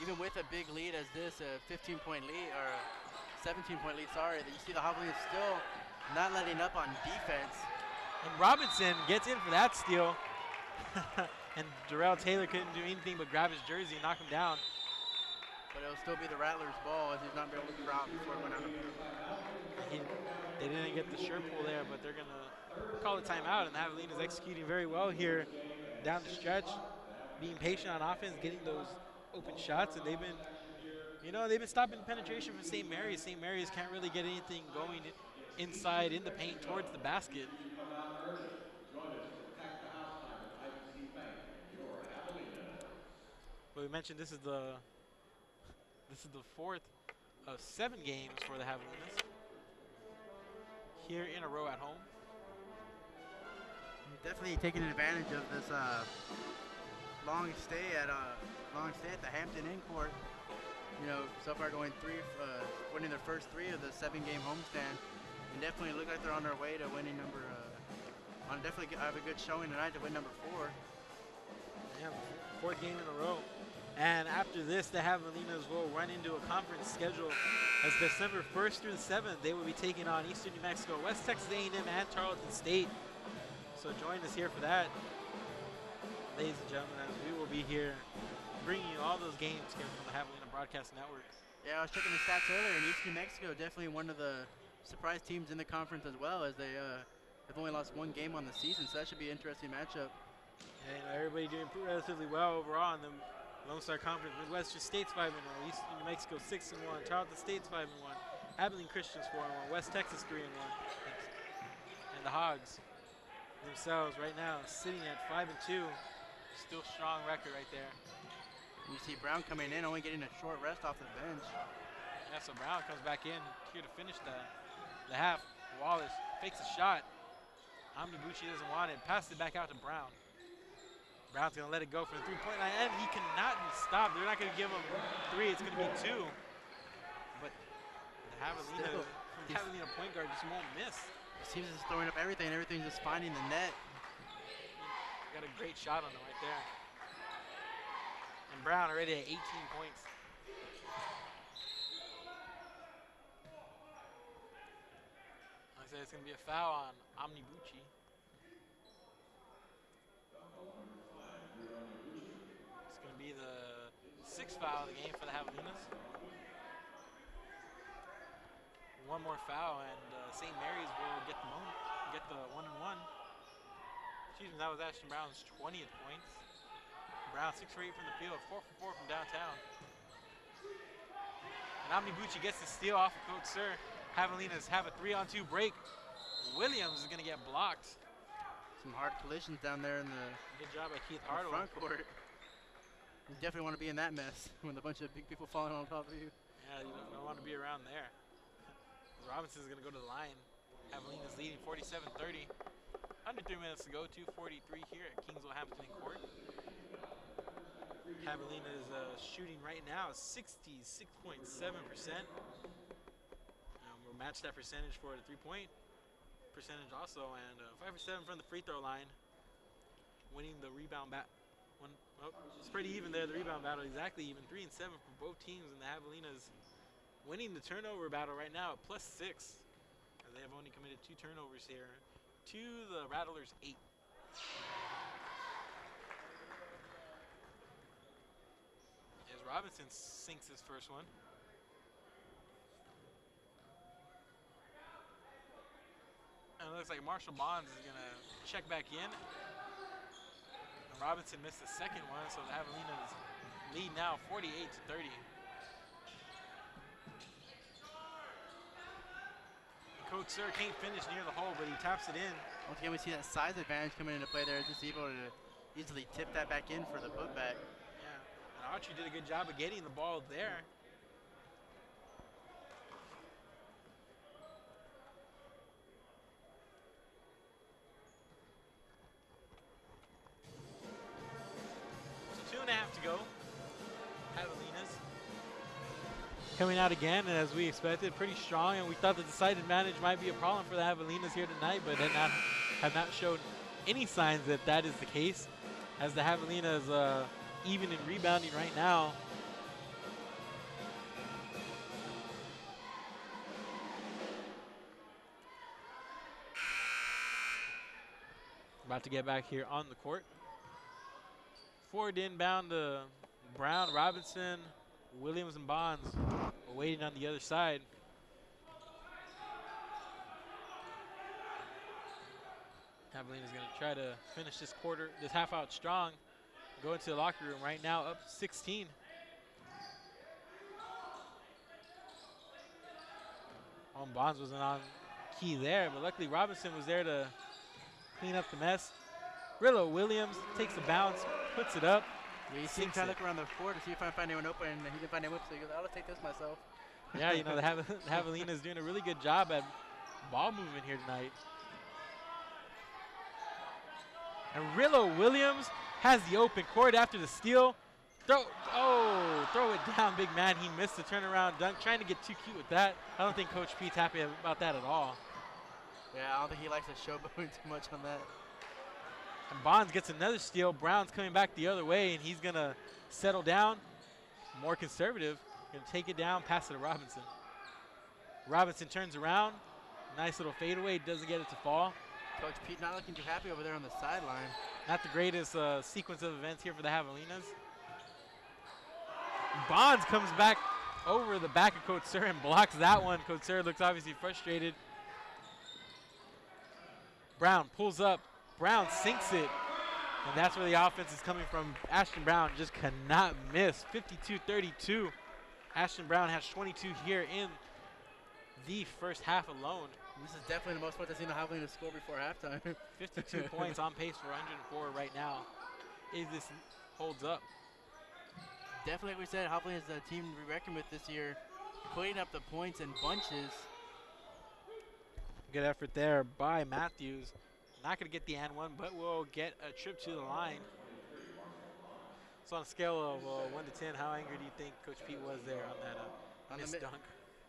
even with a big lead as this, a 15-point lead, or a 17-point lead, sorry, that you see the Javelinas still not letting up on defense. And Robinson gets in for that steal. And Darrell Taylor couldn't do anything but grab his jersey and knock him down. But it'll still be the Rattlers' ball as he's not able to drop before it went out. They didn't get the shirt pull there, but they're going to call a timeout. And the Javelinas executing very well here down the stretch, being patient on offense, getting those open shots. And they've been stopping the penetration from St. Mary's. St. Mary's can't really get anything going inside in the paint towards the basket. But we mentioned this is the 4th of 7 games for the Javelinas here in a row at home. Definitely taking advantage of this long stay at the Hampton Inn Court. You know, so far winning their first 3 of the 7-game homestand, and definitely look like they're on their way to winning definitely have a good showing tonight to win number 4. Yeah, 4th game in a row. And after this, the Javelinas will run into a conference schedule as December 1st through the 7th, they will be taking on Eastern New Mexico, West Texas A&M, and Tarleton State. So join us here for that, ladies and gentlemen, as we will be here bringing you all those games here from the Javelina Broadcast Network. Yeah, I was checking the stats earlier, and Eastern New Mexico definitely one of the surprise teams in the conference as well, as they've only lost 1 game on the season, so that should be an interesting matchup. Yeah, you know, everybody doing relatively well overall in the Lone Star Conference. Midwestern State's 5-0, Eastern New Mexico 6-1, Tarleton State's 5-1, Abilene Christian's 4-1, West Texas 3-1, and the Hogs themselves right now sitting at 5-2. Still strong record right there. You see Brown coming in, only getting a short rest off the bench. Yeah, so Brown comes back in here to finish the half. Wallace fakes a shot. Omnibuchi doesn't want it. Passes it back out to Brown. Brown's going to let it go from the 3-point line, and he cannot be stopped. They're not going to give him 3. It's going to be 2. But the Javelina point guard just won't miss. He seems to be throwing up everything. Everything's just finding the net. Got a great shot on him right there. And Brown already at 18 points. Like I said, it's going to be a foul on Omnibuchi. It's going to be the 6th foul of the game for the Javelinas. 1 more foul, and St. Mary's will get the 1-and-1. Excuse me, that was Ashton Brown's 20th points. Brown 6 for 8 from the field, 4 for 4 from downtown. And Omnibuchi gets the steal off of Coach Sir. Javelinas have a 3-on-2 break. Williams is going to get blocked. Some hard collisions down there in the good job by Keith Hartle. Front court. You definitely want to be in that mess when a bunch of big people falling on top of you. Yeah, you don't want to be around there. Robinson's going to go to the line. Javelinas leading 47-30. Under 3 minutes to go, 2:43 here at Kingsville Hampton Court. Javelinas shooting right now 66.7%. We'll match that percentage for the 3-point percentage also, and 5 for 7 from the free throw line. Winning the rebound it's pretty even there, the rebound battle, exactly even. 3 and 7 for both teams, and the Javelinas winning the turnover battle right now at +6. As they have only committed 2 turnovers here to the Rattlers 8. As Robinson sinks his first one. And it looks like Marshall Bonds is going to check back in. And Robinson missed the second one, so the Javelinas lead now 48-30. Coach Sir can't finish near the hole, but he taps it in. Once again, we see that size advantage coming into play there. Just able to easily tip that back in for the putback. Yeah, and Archie did a good job of getting the ball there. So 2.5 to go. Javelinas coming out again, and as we expected, pretty strong, and we thought the side advantage might be a problem for the Javelinas here tonight, but have not showed any signs that that is the case, as the Javelinas even in rebounding right now. About to get back here on the court. Forward inbound to Brown, Robinson, Williams, and Bonds waiting on the other side. Javelina's going to try to finish this half out strong. Go into the locker room right now, up 16. Bonds wasn't on key there, but luckily Robinson was there to clean up the mess. Rillo Williams takes the bounce, puts it up. Yeah, he seemed to look around the floor to see if I can find anyone open, and he didn't find anyone, so he goes, I'll take this myself. Yeah, you know, the Javelinas doing a really good job at ball movement here tonight. And Rillo Williams has the open court after the steal. Throw it down, big man. He missed the turnaround dunk, trying to get too cute with that. I don't think Coach Pete's happy about that at all. Yeah, I don't think he likes to showboat too much on that. And Bonds gets another steal. Brown's coming back the other way, and he's going to settle down. More conservative. Going to take it down, pass it to Robinson. Robinson turns around. Nice little fadeaway. Doesn't get it to fall. Coach Pete not looking too happy over there on the sideline. Not the greatest sequence of events here for the Javelinas. Bonds comes back over the back of Coach Sir and blocks that one. Coach Sir looks obviously frustrated. Brown pulls up. Brown sinks it. And that's where the offense is coming from. Ashton Brown just cannot miss. 52-32. Ashton Brown has 22 here in the first half alone. This is definitely the most points I've seen the Javelinas score before halftime. 52 points, on pace for 104 right now. If this holds up. Definitely, like we said, Javelinas is a team to be reckoned with this year. Putting up the points in bunches. Good effort there by Matthews. Not going to get the and one, but will get a trip to the line. So on a scale of 1 to 10, how angry do you think Coach Pete was there on that missed dunk?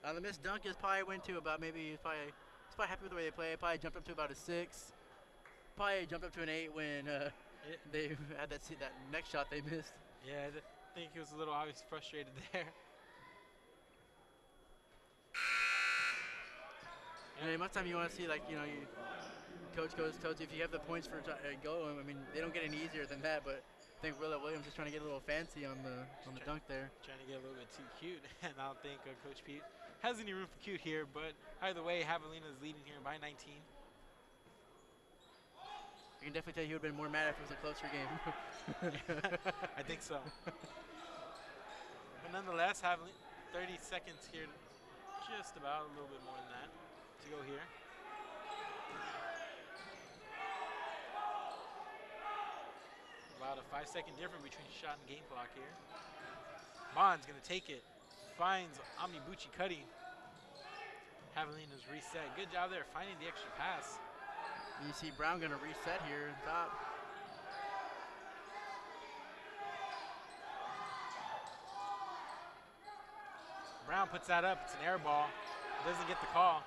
On the missed dunk, is probably went to about maybe probably happy with the way they play. Probably jumped up to about a 6. Probably jumped up to an 8 when they had that next shot they missed. Yeah, I think he was a little obviously frustrated there. Most time you want to see, like, Coach tells you if you have the points for go. I mean, they don't get any easier than that, but I think Willa Williams is trying to get a little fancy on the dunk there. Trying to get a little bit too cute, and I don't think Coach Pete has any room for cute here, but either way, Javelina is leading here by 19. You can definitely tell he would have been more mad if it was a closer game. I think so. But nonetheless, Javelina, 30 seconds here, just about a little bit more than that to go here. About a 5-second difference between shot and game clock here. Bond's gonna take it. Finds Omnibuchi Cuddy. Javelina's reset. Good job there finding the extra pass. And you see Brown gonna reset here on top. Brown puts that up. It's an air ball. Doesn't get the call.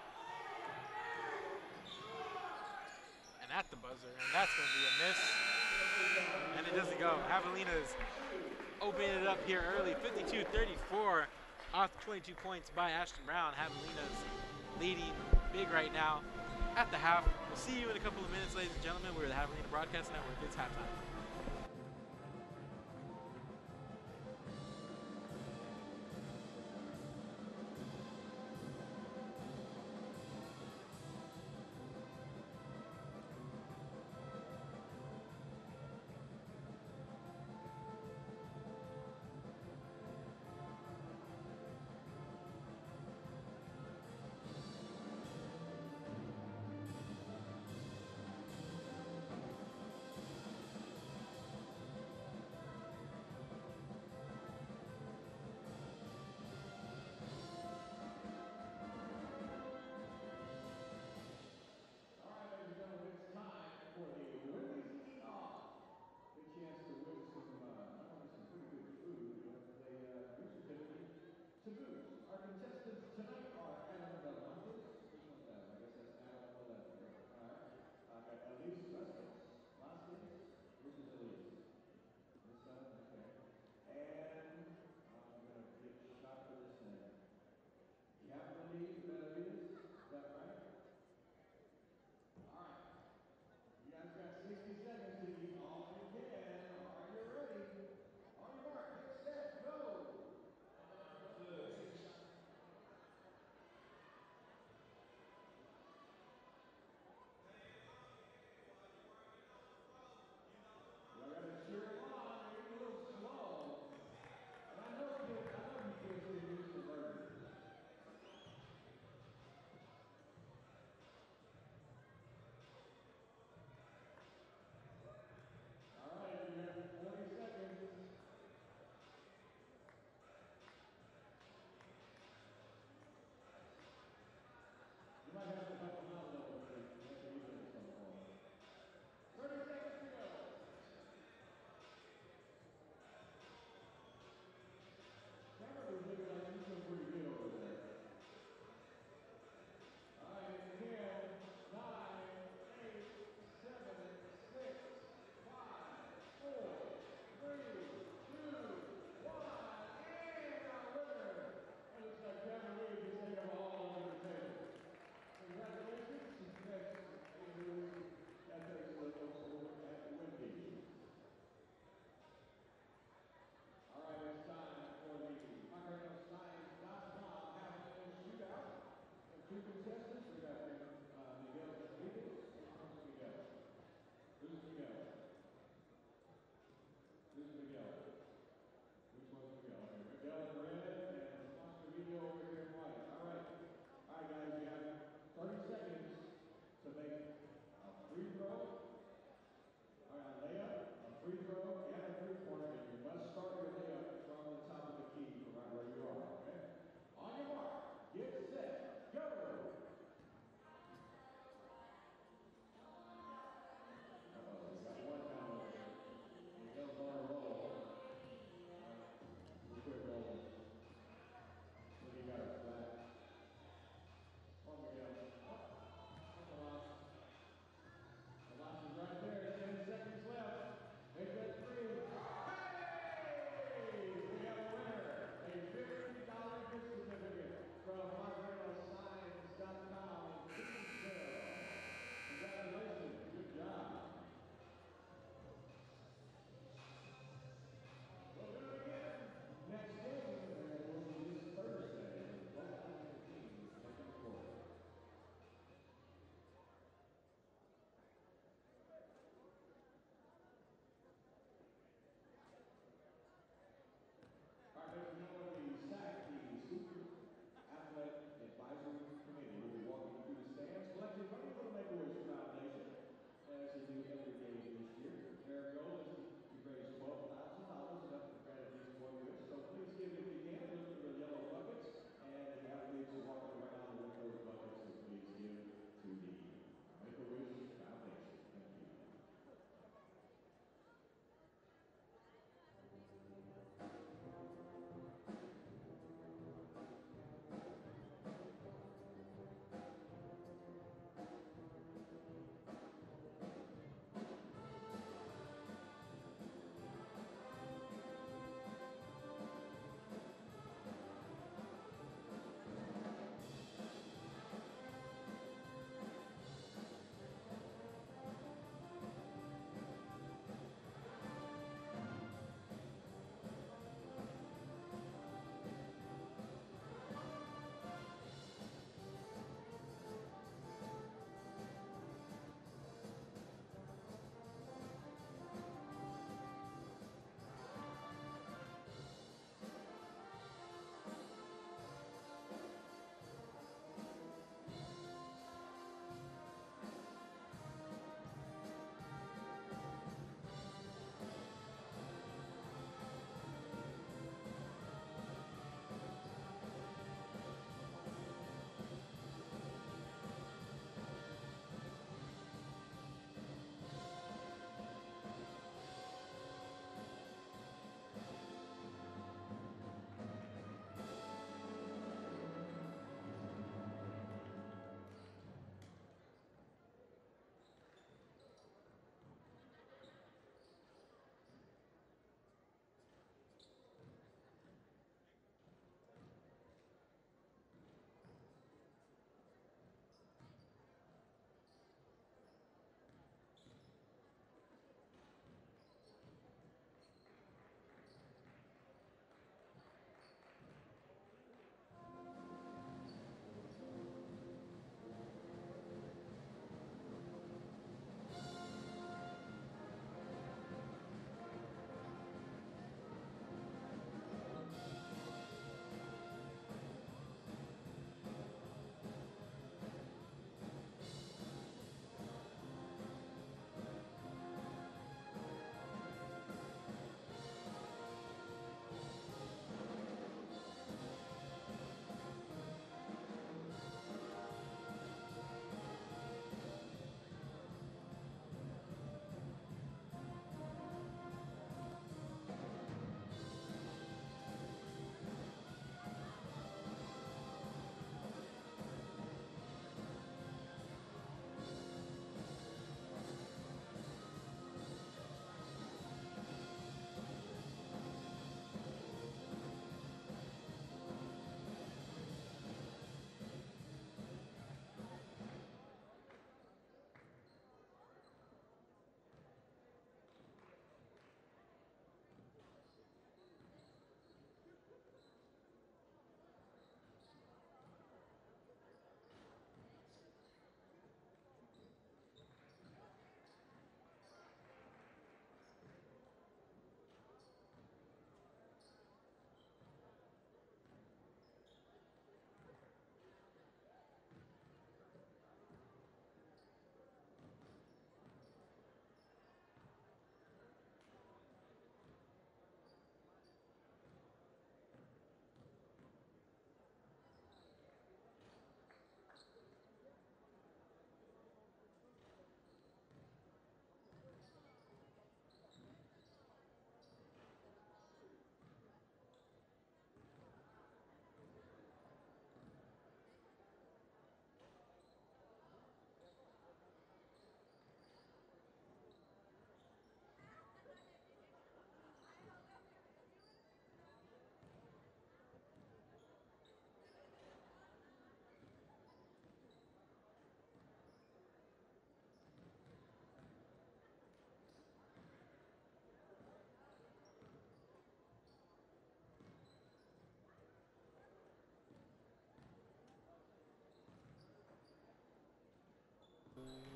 And at the buzzer. And that's gonna be a miss. And it doesn't go. Javelinas opening it up here early. 52-34 off 22 points by Ashton Brown. Javelinas leading big right now at the half. We'll see you in a couple of minutes, ladies and gentlemen. We're the Javelina Broadcast Network. It's halftime.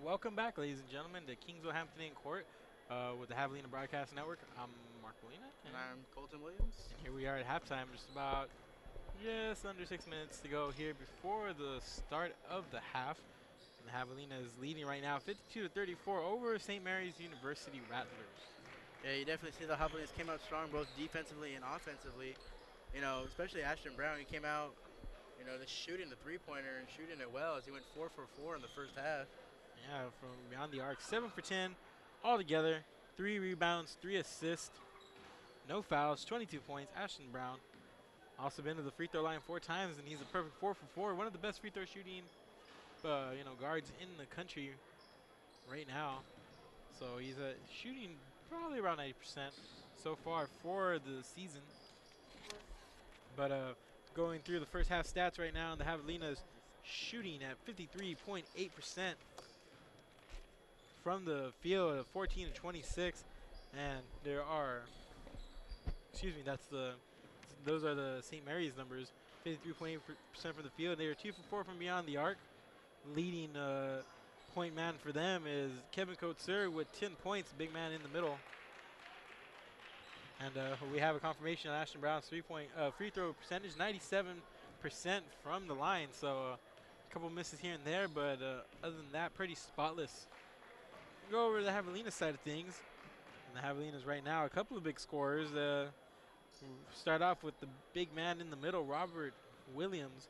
Welcome back, ladies and gentlemen, to Kingsville Hampton Inn Court with the Javelina Broadcast Network. I'm Mark Molina, And I'm Colton Williams. and here we are at halftime, just under 6 minutes to go here before the start of the half. And the Javelina is leading right now, 52-34 over St. Mary's University Rattlers. Yeah, you definitely see the Javelinas came out strong both defensively and offensively. You know, especially Ashton Brown, he came out, just shooting the three-pointer and shooting it well as he went 4 for 4 in the first half. Yeah, from beyond the arc, 7 for 10 altogether, 3 rebounds, 3 assists, no fouls, 22 points. Ashton Brown also been to the free throw line 4 times, and he's a perfect 4 for 4. One of the best free throw shooting, guards in the country right now. So he's shooting probably around 90% so far for the season. But going through the first half stats right now, the Javelinas shooting at 53.8% from the field of 14 and 26, and those are the St. Mary's numbers. 53.8% from the field. They are 2 for 4 from beyond the arc. Leading point man for them is Kevin Kotzer with 10 points, big man in the middle. And we have a confirmation on Ashton Brown's free throw percentage, 97% from the line. So a couple misses here and there, but other than that, pretty spotless. Go over to the Javelina side of things. And the Javelinas right now, a couple of big scorers. Start off with the big man in the middle, Robert Williams.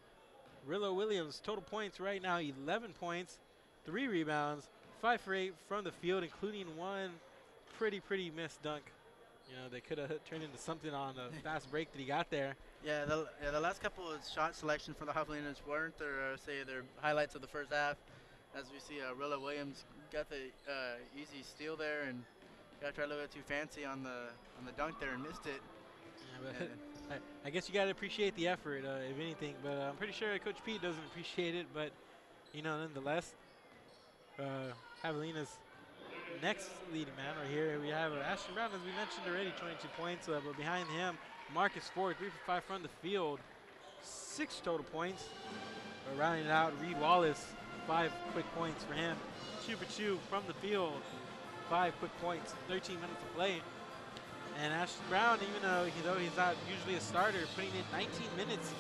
Rillo Williams, total points right now, 11 points, 3 rebounds, 5 for 8 from the field, including one pretty missed dunk. They could have turned into something on a fast break that he got there. Yeah, the last couple of shot selections for the Javelinas weren't their highlights of the first half. As we see, Rilla Williams got the easy steal there, and got to try a little bit too fancy on the dunk there and missed it. Yeah, but I guess you got to appreciate the effort, if anything. But I'm pretty sure Coach Pete doesn't appreciate it. But nonetheless, Javelina's next leading man right here, we have Ashton Brown, as we mentioned already, 22 points. But behind him, Marcus Ford, 3 for 5 from the field, 6 total points. Rounding it out, Reed Wallace, 5 quick points for him. 2 for 2 from the field, 5 quick points, 13 minutes to play. And Ashton Brown, even though he's not usually a starter, putting in 19 minutes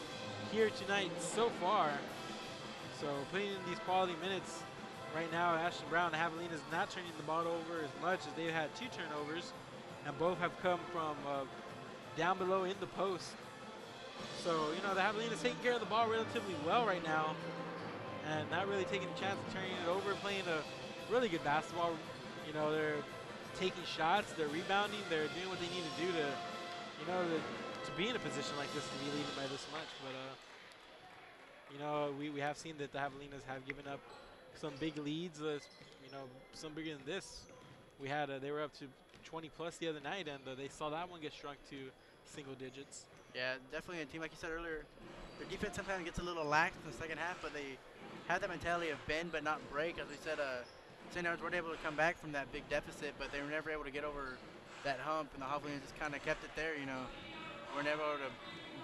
here tonight so far. So putting in these quality minutes right now, Ashton Brown, Javelina is not turning the ball over as much as they've had 2 turnovers, and both have come from down below in the post. So, the Javelina is taking care of the ball relatively well right now, and not really taking a chance of turning it over, playing a really good basketball. They're taking shots, they're rebounding, they're doing what they need to do to be in a position like this, to be leading by this much. But, we have seen that the Javelinas have given up some big leads, some bigger than this. They were up to 20 plus the other night, and they saw that one get shrunk to single digits. Yeah, definitely a team, like you said earlier, their defense sometimes gets a little lax in the second half, but they have that mentality of bend but not break. As we said, St. Mary's weren't able to come back from that big deficit, but they were never able to get over that hump, and the Javelinas just kind of kept it there, Were never able to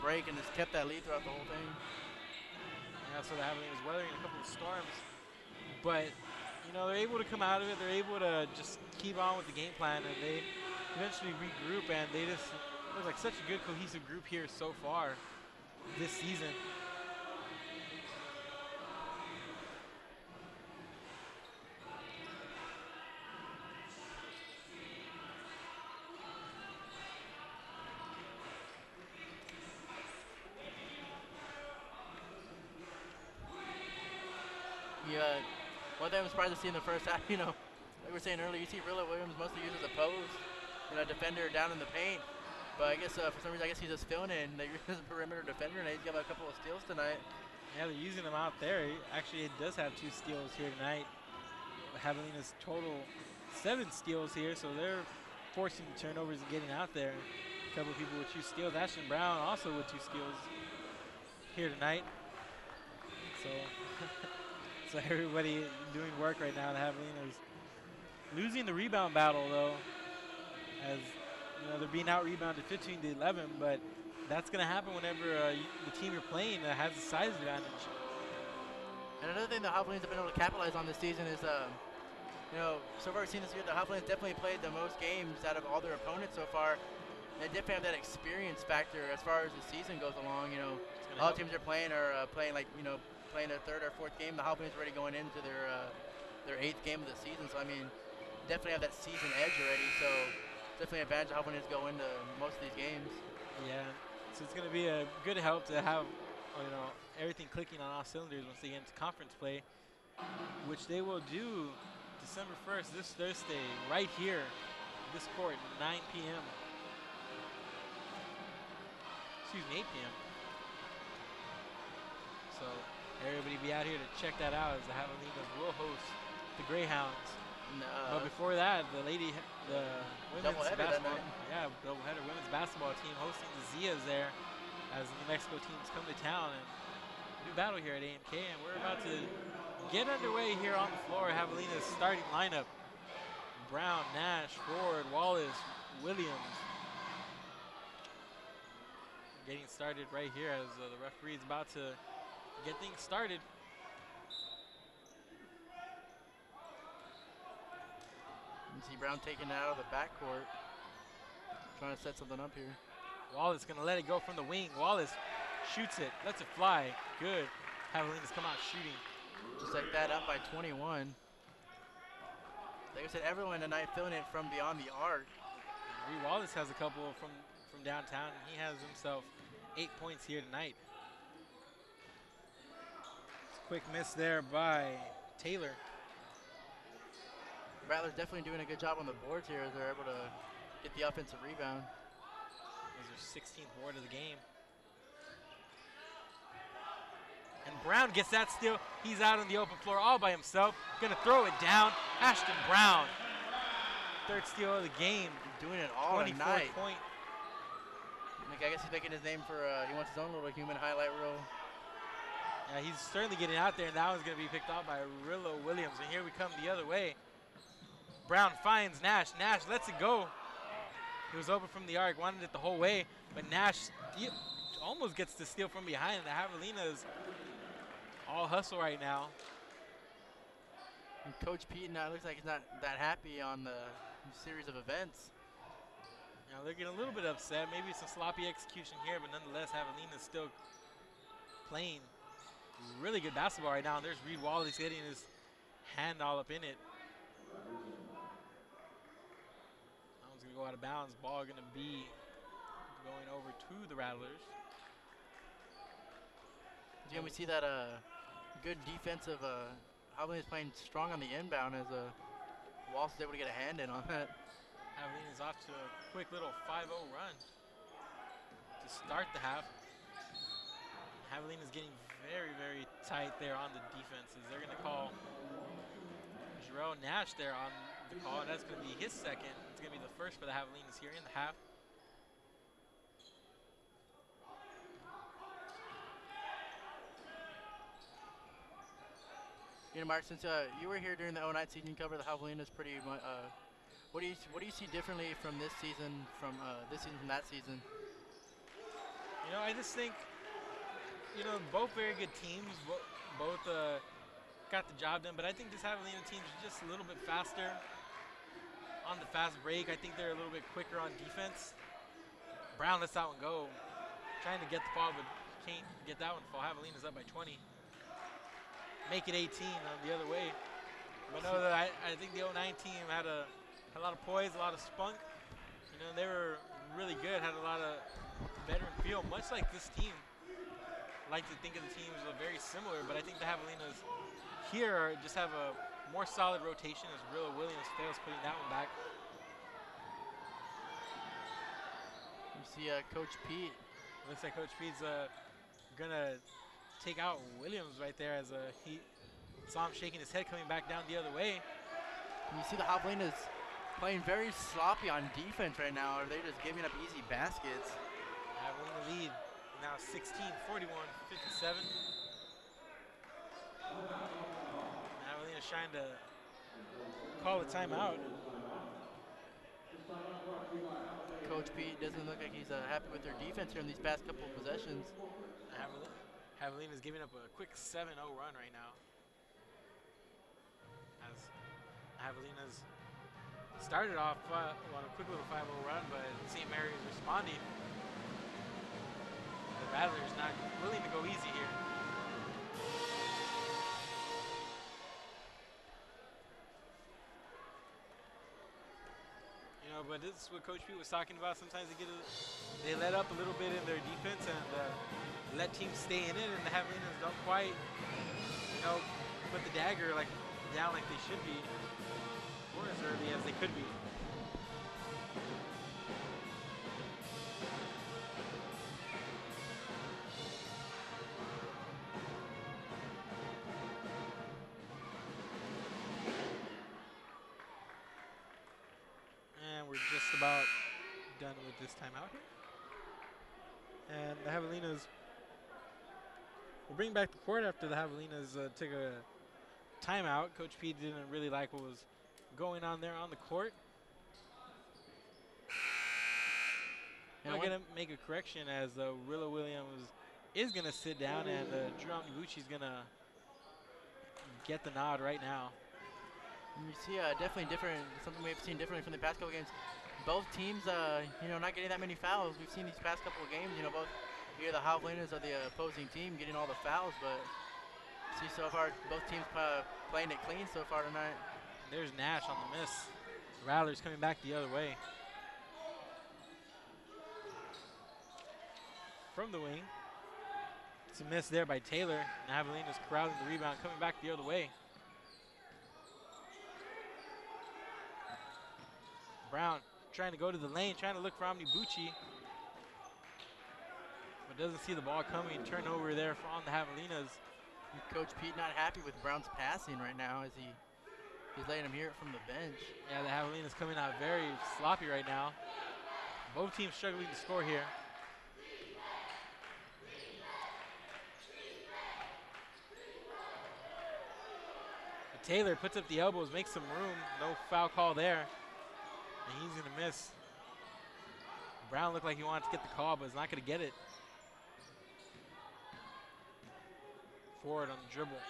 break and just kept that lead throughout the whole thing. Yeah, so the Javelinas weathering a couple of storms, but, they're able to come out of it. They're able to just keep on with the game plan, and they eventually regroup, and they just look like such a good cohesive group here so far this season. Yeah, one thing I'm surprised to see in the first half, like we were saying earlier, you see Rilla Williams mostly used as a post, defender down in the paint. But I guess for some reason, he's just filling it, and they use a perimeter defender, and he's got a couple of steals tonight. Yeah, they're using him out there. Actually, it does have 2 steals here tonight. Javelina's total 7 steals here, so they're forcing the turnovers and getting out there. A couple of people with 2 steals. Ashton Brown also with 2 steals here tonight. So, so everybody doing work right now. The Javelinas losing the rebound battle, though, as they're being out rebounded 15-11, but – that's going to happen whenever the team you're playing has a size advantage. 100%. And another thing the Javelinas have been able to capitalize on this season is, so far we've seen this year, the Javelinas definitely played the most games out of all their opponents so far. They definitely have that experience factor as far as the season goes along. All teams are playing playing their third or fourth game. The Javelinas are already going into their 8th game of the season. So I mean, definitely have that season edge already. So definitely an advantage Javelinas go into most of these games. Yeah, so it's going to be a good help to have everything clicking on all cylinders once they get into conference play, which they will do December 1st, this Thursday, right here, this court, 9 p.m. Excuse me, 8 p.m. So everybody be out here to check that out as the Javelinas will host the Greyhounds. But before that, the women's basketball, doubleheader women's basketball team hosting the Zias there as the New Mexico teams come to town and do battle here at AMK. And we're about to get underway here on the floor. Javelinas starting lineup: Brown, Nash, Ford, Wallace, Williams. Getting started right here as the referee is about to get things started. You see Brown taking it out of the backcourt, trying to set something up here. Wallace gonna let it go from the wing. Wallace shoots it, lets it fly. Good. Javelinas come out shooting. Just like that, up by 21. Like I said, everyone tonight filling it from beyond the arc. Reed Wallace has a couple from downtown, and he has himself 8 points here tonight. Quick miss there by Taylor. Rattlers definitely doing a good job on the boards here as they're able to get the offensive rebound. This is their 16th board of the game. And Brown gets that steal. He's out on the open floor all by himself. Gonna throw it down. Ashton Brown. 3rd steal of the game. Doing it all tonight. Point. I guess he's making his name for, he wants his own little human highlight reel. Yeah, he's certainly getting out there, and that one's going to be picked off by Rillo Williams. And here we come the other way. Brown finds Nash. Nash lets it go. He was open from the arc, wanted it the whole way, but Nash almost gets the steal from behind. The Javelinas all hustle right now. And Coach Pete now looks like he's not that happy on the series of events. Now they're getting a little bit upset. Maybe some sloppy execution here, but nonetheless, Javelinas still playing really good basketball right now. And there's Reed Wallace getting his hand all up in it. That one's gonna go out of bounds. Ball gonna be going over to the Rattlers. Again, we see that good defensive. Javelinas playing strong on the inbound as Wallace is able to get a hand in on that. Javelinas off to a quick little 5-0 run to start the half. Javelinas getting very, very tight there on the defenses. They're going to call Jarrell Nash there on the call, and that's going to be his second. It's going to be the first for the Javelinas here in the half. Mark, since you were here during the 09 season, you covered the Javelinas pretty much. What do you see differently from this season from that season? I just think both very good teams. Both got the job done, but I think this Javelina team is just a little bit faster on the fast break. I think they're a little bit quicker on defense. Brown lets that one go, trying to get the ball, but can't get that one fall. Javelina's up by 20. Make it 18 on the other way. But no, I think the 09 team had a lot of poise, a lot of spunk. They were really good, had a lot of veteran feel, much like this team. I like to think of the teams are very similar, but I think the Javelinas here just have a more solid rotation as Rillo Williams fails putting that one back. You see Coach Pete. Looks like Coach Pete's gonna take out Williams right there as he saw him shaking his head coming back down the other way. And you see the Javelinas playing very sloppy on defense right now. Or they're just giving up easy baskets. Javelina lead now 16, 41, 57. Javelina's trying to call a timeout. Coach Pete doesn't look like he's happy with their defense here in these past couple of possessions. Javelinas giving up a quick 7-0 run right now. As Javelinas started off on a quick little 5-0 run, but St. Mary's responding. The Rattlers not willing to go easy here. You know, but this is what Coach Pete was talking about. Sometimes they let up a little bit in their defense and let teams stay in it, and the Javelinas don't quite, you know, put the dagger down like they should be, or as early as they could be. And we're just about done with this timeout here. And the Javelinas will bring back the court after the Javelinas took a timeout. Coach Pete didn't really like what was going on there on the court. I'm going to make a correction as Rilla Williams is going to sit down, and Drew Omnibuchi is going to get the nod right now. You see definitely different, something we've seen differently from the past couple games. Both teams, you know, not getting that many fouls. We've seen these past couple of games, you know, both either the Javelinas or the opposing team getting all the fouls, but see so far both teams playing it clean so far tonight. There's Nash on the miss. Rattlers coming back the other way. From the wing. It's a miss there by Taylor. Javelinas corralling the rebound, coming back the other way. Brown trying to go to the lane, trying to look for Omnibuchi, but doesn't see the ball coming. Turnover there on the Javelinas. Coach Pete not happy with Brown's passing right now as he's letting him hear it from the bench. Yeah, the Javelinas coming out very sloppy right now. Both teams struggling to score here. But Taylor puts up the elbows, makes some room. No foul call there. And he's going to miss. Brown looked like he wanted to get the call, but is not going to get it. Forward on the dribble.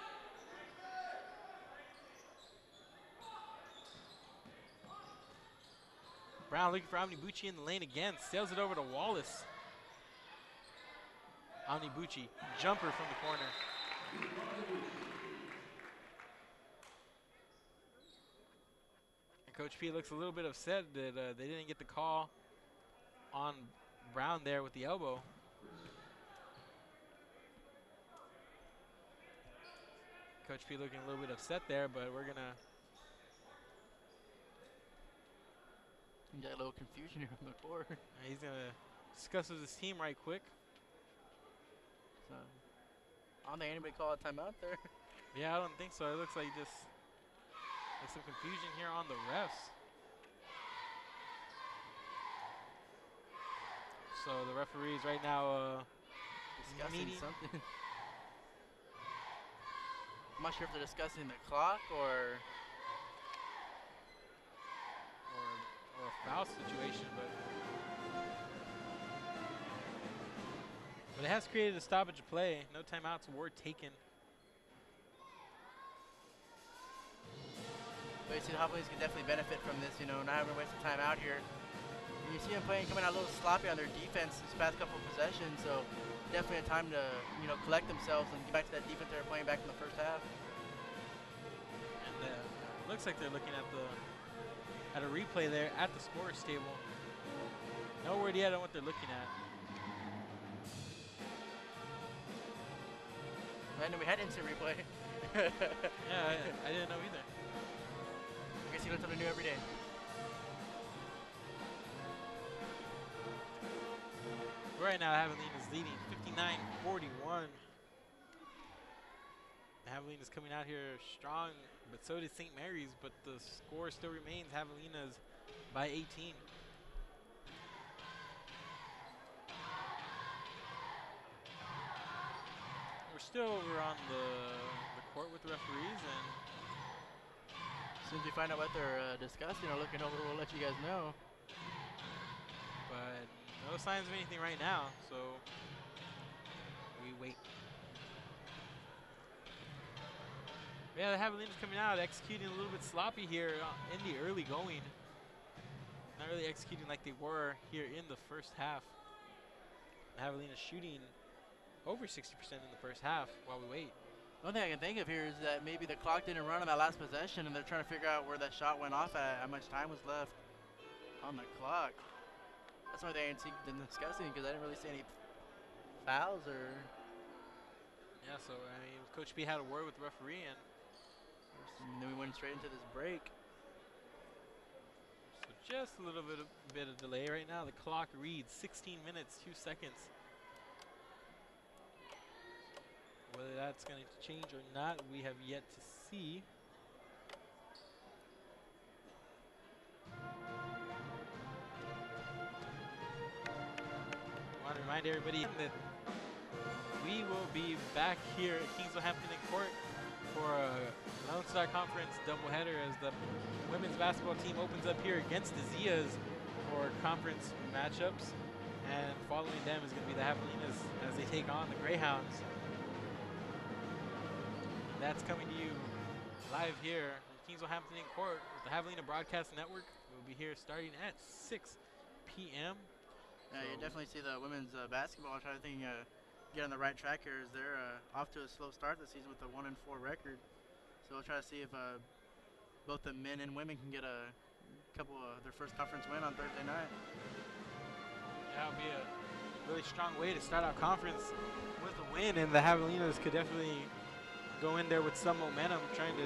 Brown looking for Omnibuchi in the lane again. Sails it over to Wallace. Omnibuchi, jumper from the corner. Coach P looks a little bit upset that they didn't get the call on Brown there with the elbow. Coach P looking a little bit upset there, but we're gonna. You got a little confusion here on the court. He's gonna discuss with his team right quick. So, I don't think anybody called a timeout there. Yeah, I don't think so. It looks like just. There's some confusion here on the refs. So the referees right now discussing something. I'm not sure if they're discussing the clock or a foul situation, but it has created a stoppage of play. No timeouts were taken. But you see the Javelinas can definitely benefit from this, you know, not having to waste some time out here. And you see them coming out a little sloppy on their defense this past couple of possessions, so definitely a time to, you know, collect themselves and get back to that defense they were playing back in the first half. And looks like they're looking at a replay there at the scorer's table. No word yet on what they're looking at. I know we had instant replay. Yeah, I didn't know either. I guess you learn something new every day. Right now, Javelinas leading 59-41. Javelinas coming out here strong, but so did St. Mary's, but the score still remains Javelinas by 18. We're still over on the court with the referees, and as soon as we find out what they're discussing or looking over, we'll let you guys know. But no signs of anything right now, so we wait. Yeah, the Javelinas coming out, executing a little bit sloppy here in the early going. Not really executing like they were here in the first half. The Javelinas shooting over 60% in the first half while we wait. One thing I can think of here is that maybe the clock didn't run on that last possession, and they're trying to figure out where that shot went off at, how much time was left on the clock. That's why they ain't been discussing, because I didn't really see any fouls or. Yeah, so I mean, Coach B had a word with the referee, and then we went straight into this break. So just a little bit of delay right now. The clock reads 16 minutes, 2 seconds. Whether that's going to change or not, we have yet to see. I want to remind everybody that we will be back here at Kingsville-Hampton in court for a Lone Star Conference doubleheader as the women's basketball team opens up here against the Zias for conference matchups. And following them is going to be the Javelinas as they take on the Greyhounds. That's coming to you live here from Kingsville-Hampton in court with the Javelina Broadcast Network. We'll be here starting at 6 p.m. Yeah, you definitely see the women's basketball trying to get on the right track here as they're off to a slow start this season with a 1-4 record. So we'll try to see if both the men and women can get a couple of their first conference win on Thursday night. Yeah, it'll be a really strong way to start out conference with a win, and the Javelinas could definitely go in there with some momentum, trying to,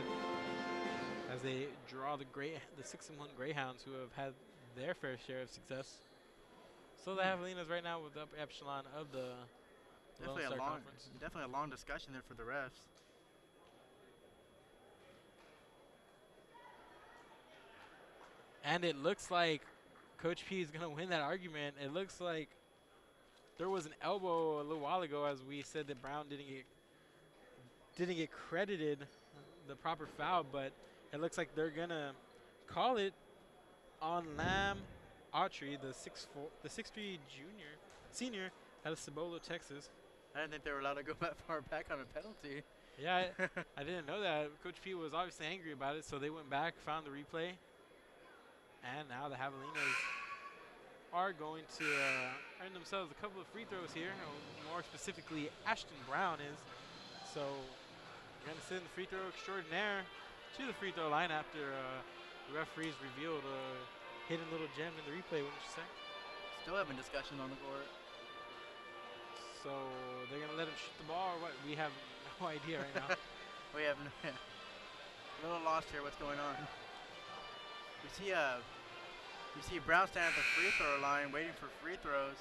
as they draw the 6-1 Greyhounds, who have had their fair share of success. So the Javelinas right now with the upper echelon of the Lone Star Conference. Definitely a long discussion there for the refs. And it looks like Coach P is going to win that argument. It looks like there was an elbow a little while ago, as we said that Brown didn't get credited the proper foul, but it looks like they're going to call it on Lamb Autry, the 6'3" senior out of Cibolo, Texas. I didn't think they were allowed to go that far back on a penalty. Yeah, I didn't know that. Coach P was obviously angry about it, so they went back, found the replay, and now the Javelinas are going to earn themselves a couple of free throws here. More specifically, Ashton Brown is. So we're going to send the free throw extraordinaire to the free throw line after the referees revealed a hidden little gem in the replay, wouldn't you say? Still having discussion on the court. So they're going to let him shoot the ball, or what? We have no idea right now. We have a little lost here. What's going on? We see Brown standing at the free throw line waiting for free throws.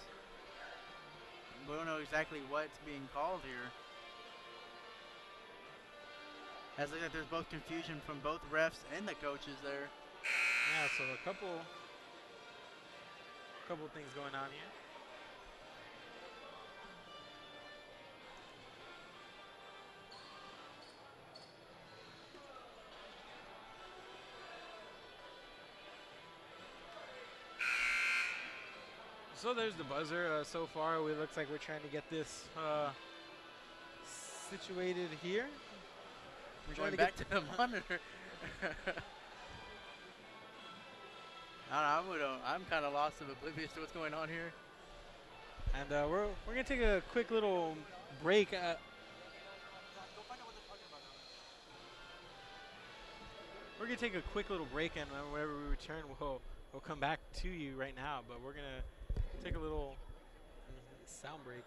We don't know exactly what's being called here. As looks like there's both confusion from both refs and the coaches there. Yeah, so a couple things going on here. So there's the buzzer. So far, it looks like we're trying to get this situated here. We're going back to the monitor. I'm kind of lost and oblivious to what's going on here. And we're gonna take a quick little break. We're gonna take a quick little break, and whenever we return, we'll come back to you right now. But we're gonna take a little sound break.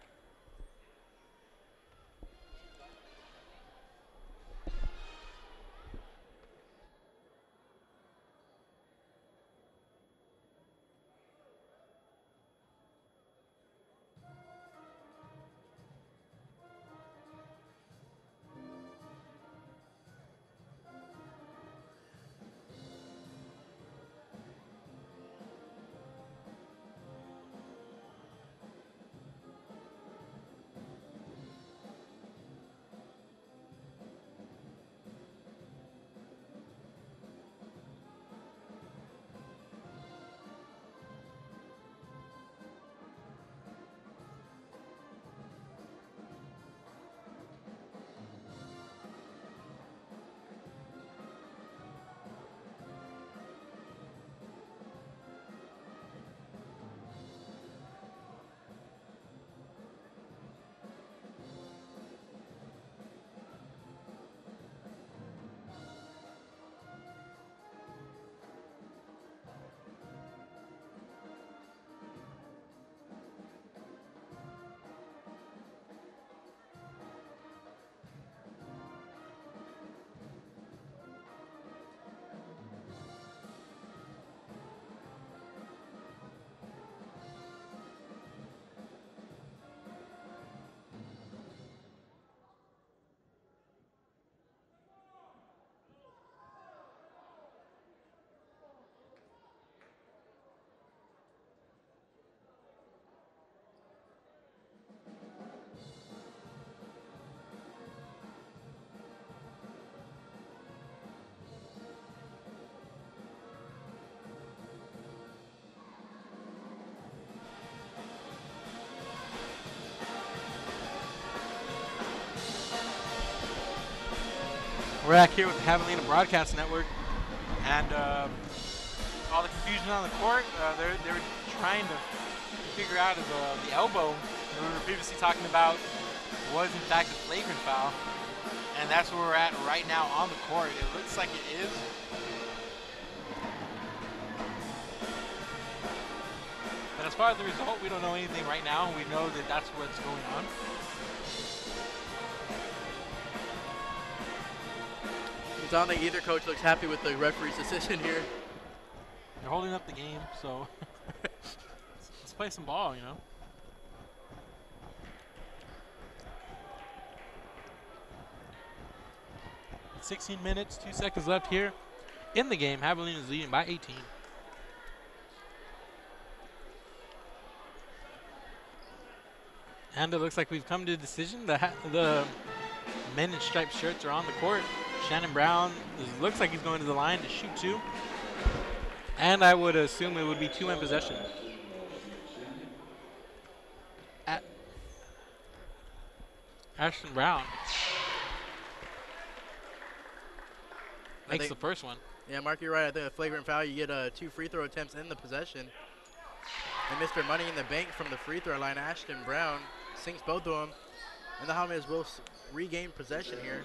We're back here with the Javelina Broadcast Network, and all the confusion on the court. They were trying to figure out if the elbow that we were previously talking about was in fact a flagrant foul, and that's where we're at right now on the court. It looks like it is. But as far as the result, we don't know anything right now. We know that that's what's going on. I don't think either coach looks happy with the referee's decision here. They're holding up the game, so let's play some ball, you know. It's 16 minutes, 2 seconds left here in the game. Javelina is leading by 18. And it looks like we've come to a decision. The men in striped shirts are on the court. Shannon Brown looks like he's going to the line to shoot two. And I would assume it would be two in possession. Ashton Brown makes the first one. Yeah, Mark, you're right. I think a flagrant foul, you get 2 free throw attempts in the possession. And Mr. Money in the Bank from the free throw line, Ashton Brown, sinks both of them. And the Javelina's will regain possession here.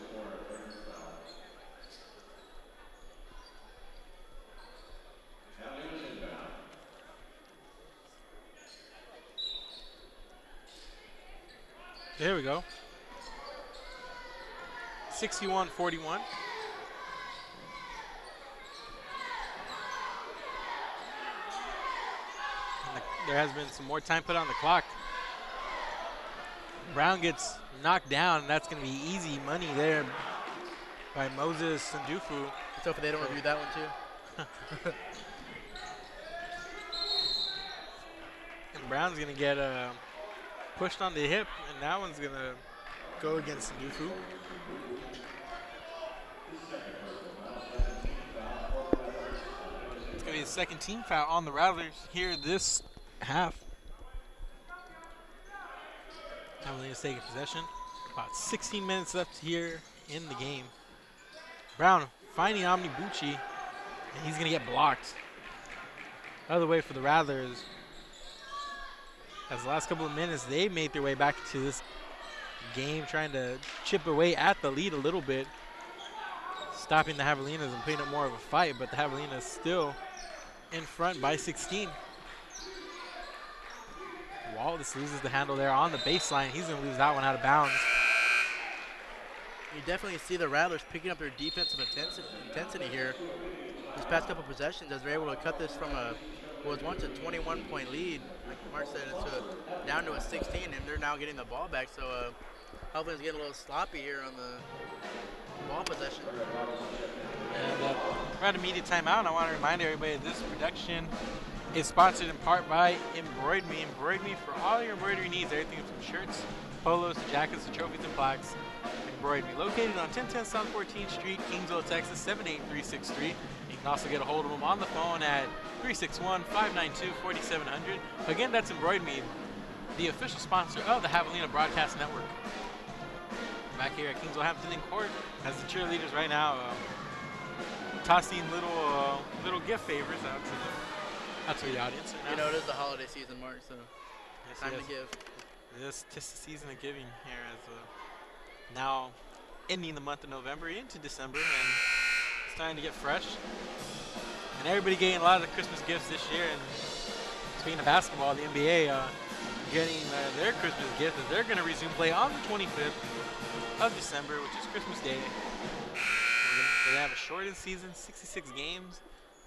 There we go. 61-41. There has been some more time put on the clock. Brown gets knocked down, and that's going to be easy money there by Moses Sandufu. Let's hope they don't review that one too. And Brown's going to get pushed on the hip, and that one's going to go against Sandufu. It's going to be the second team foul on the Rattlers here this half. Javelina's taking possession. About 16 minutes left here in the game. Brown finding Omni Bucci, and he's going to get blocked. Other way for the Rattlers. As the last couple of minutes, they made their way back to this game, trying to chip away at the lead a little bit, stopping the Javelinas and putting up more of a fight, but the Javelinas still in front by 16. Wallace loses the handle there on the baseline. He's going to lose that one out of bounds. You definitely see the Rattlers picking up their defensive intensity here these past couple possessions as they're able to cut this from what was once a 21-point lead, like Mark said, it's down to a 16, and they're now getting the ball back. So Javelina's getting a little sloppy here on the ball possession. And we're at immediate timeout. I want to remind everybody this production is sponsored in part by Embroidery. Embroidery for all your embroidery needs, everything from shirts, polos, to jackets, to trophies and plaques. Embroidery, located on 1010 South 14th Street, Kingsville, Texas, 78363. You can also get a hold of them on the phone at 361-592-4700. Again, that's Embroidery, the official sponsor of the Javelina Broadcast Network. Back here at Kingsville Hampton in court, as the cheerleaders right now tossing little gift favors out to the audience. You know, it is the holiday season, Mark, so yes, time to give. This is the season of giving here, as now ending the month of November into December, and it's time to get fresh. And everybody getting a lot of the Christmas gifts this year. And speaking of basketball, the NBA getting their Christmas gift that they're going to resume play on the 25th of December, which is Christmas Day. They have a shortened season, 66 games.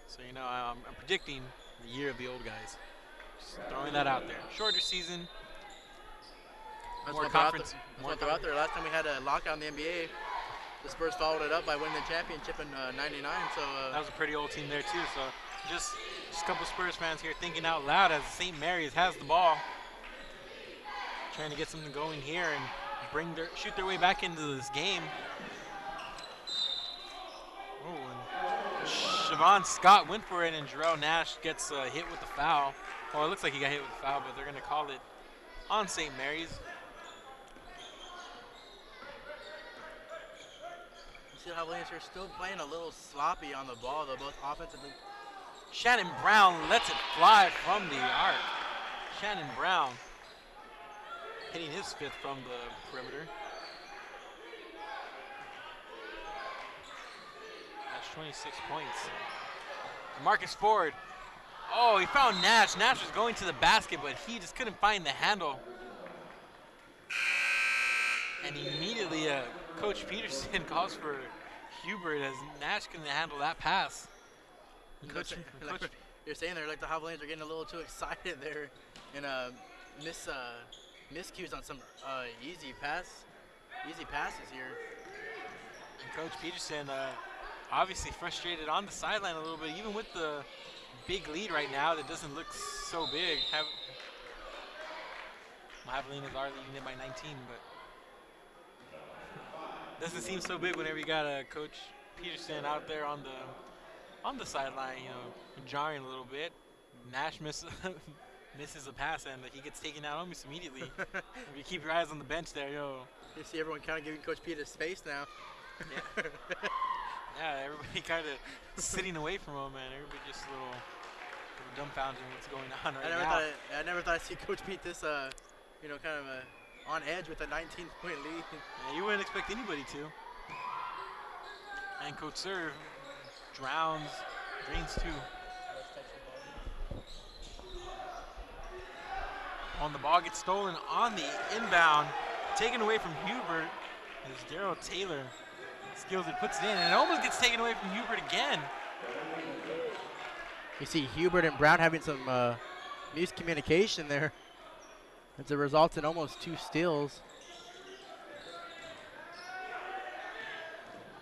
So, you know, I'm predicting the year of the old guys. Just throwing that out there. Shorter season. That's what they're out there. Last time we had a lockout in the NBA, the Spurs followed it up by winning the championship in '99. So that was a pretty old team there too. So just a couple Spurs fans here thinking out loud as St. Mary's has the ball, trying to get something going here and shoot their way back into this game. Oh, and Siobhan Scott went for it, and Jarrell Nash gets hit with the foul. Well, it looks like he got hit with the foul, but they're going to call it on St. Mary's. see the Javelinas are still playing a little sloppy on the ball, though, both offensively. Shannon Brown lets it fly from the arc. Shannon Brown hitting his 5th from the perimeter. That's 26 points. Marcus Ford. Oh, he found Nash. Nash was going to the basket, but he just couldn't find the handle. And immediately Coach Peterson calls for Hubert as Nash couldn't handle that pass. Coach, you're saying there, like the Javelinas are getting a little too excited there and miscues on some easy passes here. And Coach Peterson obviously frustrated on the sideline a little bit, even with the big lead right now that doesn't look so big. Javelinas are leading it by 19, but doesn't seem so big whenever you got Coach Peterson out there on the sideline, you know, jarring a little bit. Nash misses a pass and he gets taken out almost immediately. If you keep your eyes on the bench there, yo. You see everyone kind of giving Coach Peter space now. Yeah. Yeah, everybody kind of sitting away from him, and everybody just a little dumbfounded what's going on right now. I never thought I'd see Coach Pete this, you know, kind of on edge with a 19-point lead. Yeah, you wouldn't expect anybody to. And Coach Serve drains too. On the ball gets stolen on the inbound, taken away from Hubert. As Daryl Taylor steals it, puts it in, and it almost gets taken away from Hubert again. You see Hubert and Brown having some miscommunication there. As a result in almost 2 steals.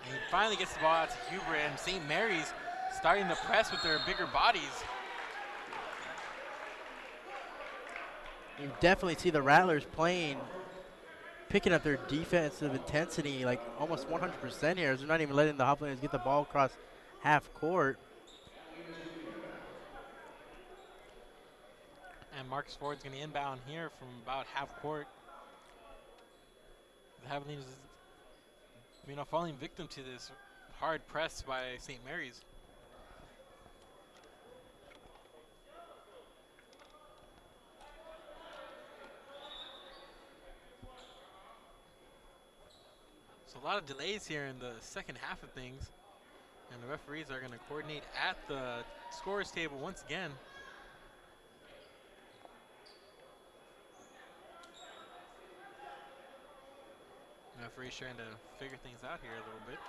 And he finally gets the ball out to Hubert, and St. Mary's starting to press with their bigger bodies. You definitely see the Rattlers picking up their defensive intensity like almost 100% here. They're not even letting the Javelinas get the ball across half court. And Marcus Ford's going to inbound here from about half court. The Javelinas, you know, falling victim to this hard press by St. Mary's. So a lot of delays here in the second half of things. And the referees are going to coordinate at the scorer's table once again. Referee's trying to figure things out here a little bit.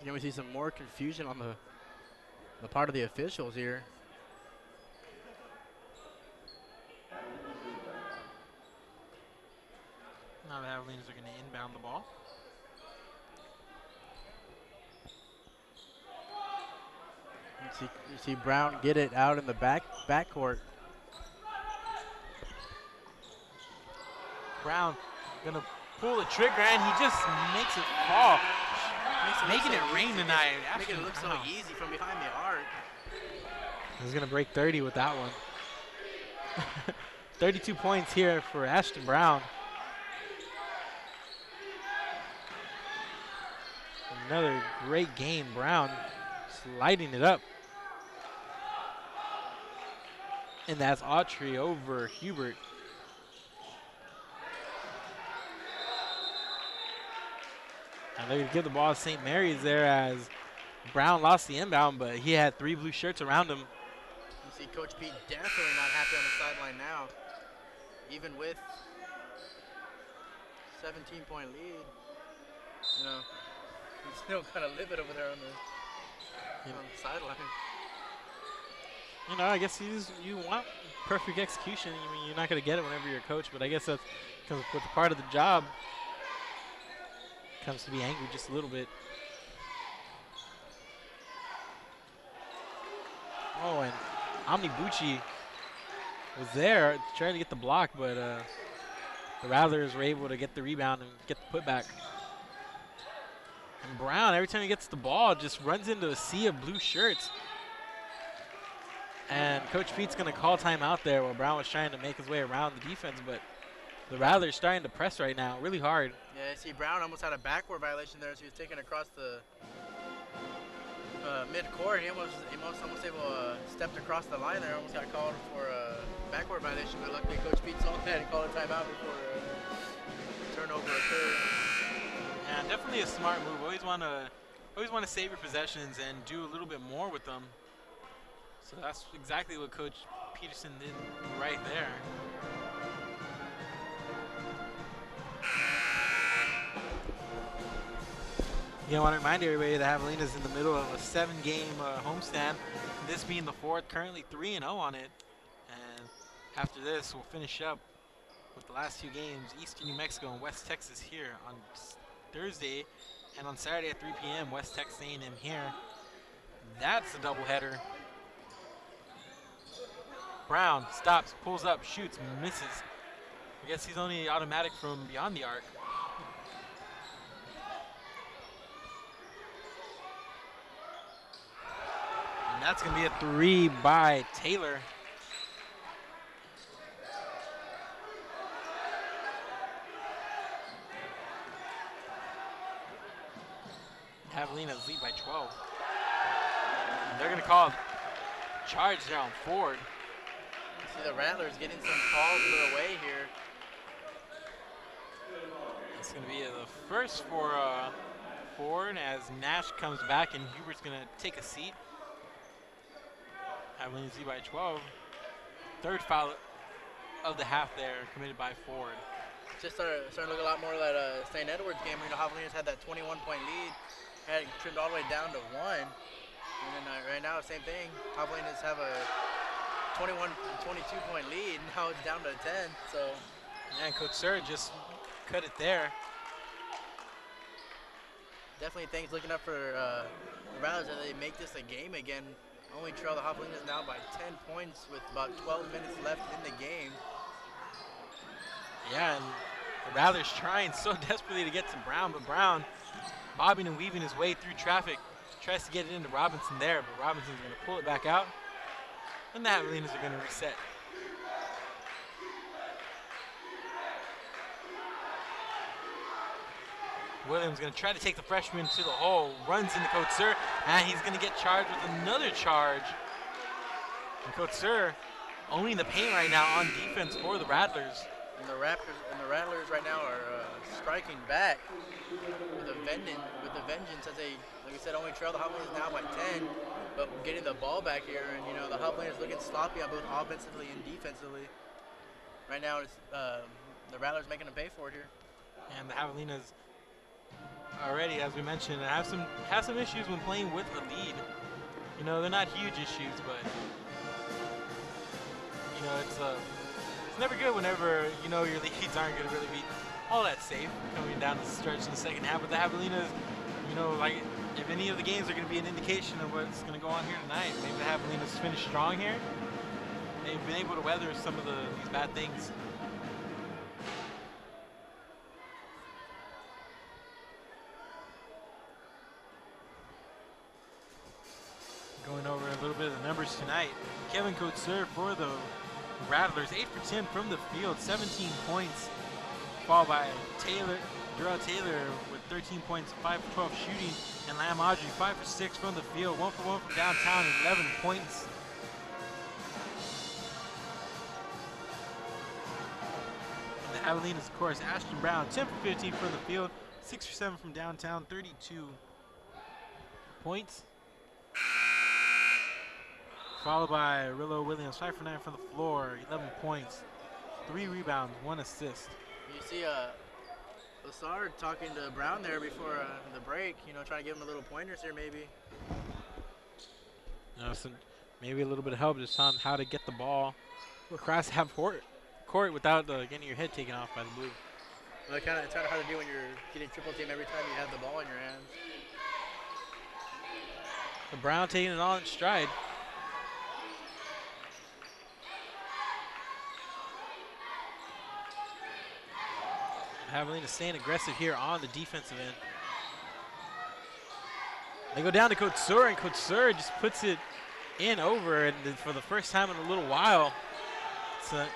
Again, we see some more confusion on the part of the officials here. Now the Javelinas are going to inbound the ball. You see Brown get it out in the backcourt. Brown gonna pull the trigger, and he just makes it fall. Making it rain tonight. Making it look so easy from behind the arc. He's gonna break 30 with that one. 32 points here for Ashton Brown. Another great game. Brown just lighting it up. And that's Autry over Hubert. And they're going to give the ball to St. Mary's there as Brown lost the inbound, but he had 3 blue shirts around him. You see Coach Pete definitely not happy on the sideline now. Even with 17-point lead, you know, he's still kind of livid over there on the sideline. You know, I guess you want perfect execution. I mean, you're not going to get it whenever you're a coach, but I guess that's because with part of the job comes to be angry just a little bit. Oh, and Omnibuchi was there to try to get the block, but the Rattlers were able to get the rebound and get the putback. And Brown, every time he gets the ball, just runs into a sea of blue shirts. And Coach Pete's going to call timeout there while Brown was trying to make his way around the defense, but The Rattlers starting to press right now, really hard. Yeah, see Brown almost had a backward violation there, so he was taken across the mid-court. He almost able stepped across the line there. Almost got called for a backward violation, but luckily Coach Pete saw that and called a timeout before turnover occurred. Yeah, definitely a smart move. Always want to save your possessions and do a little bit more with them. So that's exactly what Coach Peterson did right there. I want to remind everybody that Javelinas in the middle of a 7-game homestand. This being the 4th, currently 3-0 on it. And after this, we'll finish up with the last 2 games, Eastern New Mexico and West Texas here on Thursday. And on Saturday at 3 p.m., West Texas A&M here. That's a doubleheader. Brown stops, pulls up, shoots, misses. I guess he's only automatic from beyond the arc. And that's going to be a 3 by Taylor. Javelinas lead by 12. And they're going to call charge down Ford. You see the Rattlers getting some calls put away here. It's going to be the first for Ford as Nash comes back and Hubert's going to take a seat. Javelinas lead by 12. 3rd foul of the half there committed by Ford. Just starting to look a lot more like St. Edward's game. You know, Javelinas had that 21-point lead. Had it trimmed all the way down to 1. And then right now, same thing. Javelinas have a 22-point lead. Now it's down to 10. So, yeah, Coach Sir just cut it there. Definitely things looking up for the Rattlers that they make this a game again. Only trail the Javelinas now by 10 points with about 12 minutes left in the game. Yeah, and the Rattlers trying so desperately to get to Brown, but Brown bobbing and weaving his way through traffic. Tries to get it into Robinson there, but Robinson's going to pull it back out. And the Javelinas are going to reset. Williams going to try to take the freshman to the hole. Runs into Coach Sir, and he's going to get charged with another charge. And Coach Sir owning the paint right now on defense for the Rattlers. And the Rattlers right now are striking back with a vengeance as they, like I said, only trail the Javelinas now by 10, but getting the ball back here, and you know the Javelinas looking sloppy on both offensively and defensively. Right now, it's the Rattlers making them pay for it here. And the Javelinas already, as we mentioned, have some issues when playing with a lead. You know, they're not huge issues, but you know it's never good whenever you know your leads aren't going to really be all that safe coming down the stretch in the second half. But the Javelinas, you know, like if any of the games are going to be an indication of what's going to go on here tonight, maybe the Javelinas finish strong here. They've been able to weather some of these bad things. Going over a little bit of the numbers tonight. Kevin Coatsur for the Rattlers, 8 for 10 from the field, 17 points. Followed by Darrell Taylor with 13 points, 5 for 12 shooting. And Lam Audrey, 5 for 6 from the field, 1 for 1 from downtown, 11 points. And the Javelinas, of course, Ashton Brown, 10 for 15 from the field, 6 for 7 from downtown, 32 points. Followed by Rillo Williams, 5 for 9 from the floor, 11 points, 3 rebounds, 1 assist. You see Lassard talking to Brown there before the break, you know, trying to give him a little pointers here maybe. You know, so maybe a little bit of help just on how to get the ball across half court without getting your head taken off by the blue. Well, it's kind of hard to do when you're getting triple team every time you have the ball in your hands. So Brown taking it all in stride. Javelinas staying aggressive here on the defensive end. They go down to Coatsur, and Coatsur just puts it in over, and for the first time in a little while, it's an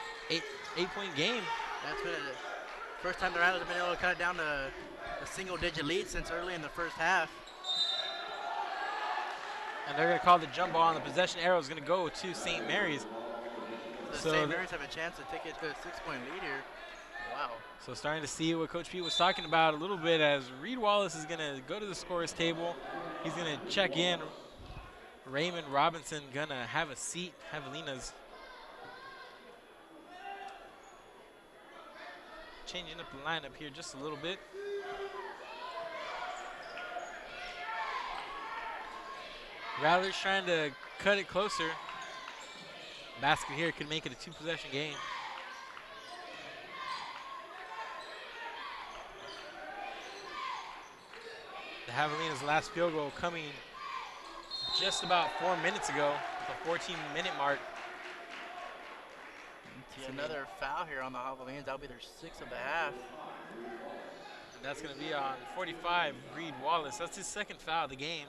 eight-point game. That's been the first time the Rattlers have been able to cut it down to a single-digit lead since early in the first half. And they're going to call the jump ball, and the possession arrow is going to go to St. Mary's. So St. Mary's have a chance to take it to a 6-point lead here. Wow. So starting to see what Coach Pete was talking about a little bit as Reed Wallace is going to go to the scorer's table. He's going to check in. Raymond Robinson going to have a seat. Javelinas changing up the lineup here just a little bit. Rattlers trying to cut it closer. Basket here could make it a 2-possession game. The Javelinas' last field goal coming just about 4 minutes ago, the 14-minute mark. See another foul here on the Javelinas. That'll be their 6th of the half. And that's going to be on 45, Reed Wallace. That's his 2nd foul of the game.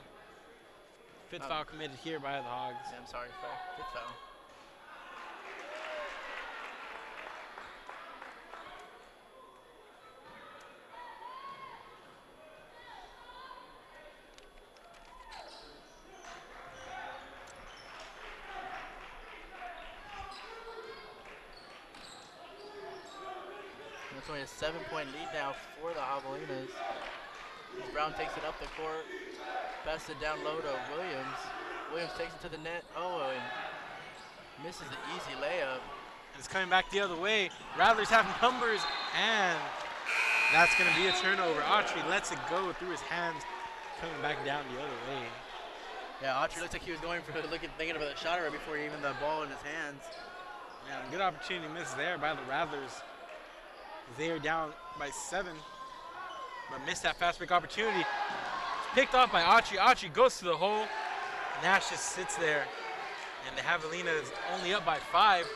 5th foul committed here by the Hogs. Yeah, I'm sorry, 5th foul. It's only a 7-point lead now for the Javelinas. Brown takes it up the court, passes it down low to Williams. Williams takes it to the net. Oh, and misses the easy layup. And it's coming back the other way. Rattlers have numbers, and that's going to be a turnover. Autry lets it go through his hands, coming back down the other way. Yeah, Autry looks like he was going for thinking about the shot right before even the ball in his hands. Yeah, good opportunity missed there by the Rattlers. They are down by 7, but missed that fast break opportunity. Picked off by Autry. Autry goes to the hole. Nash just sits there, and the Javelinas is only up by 5.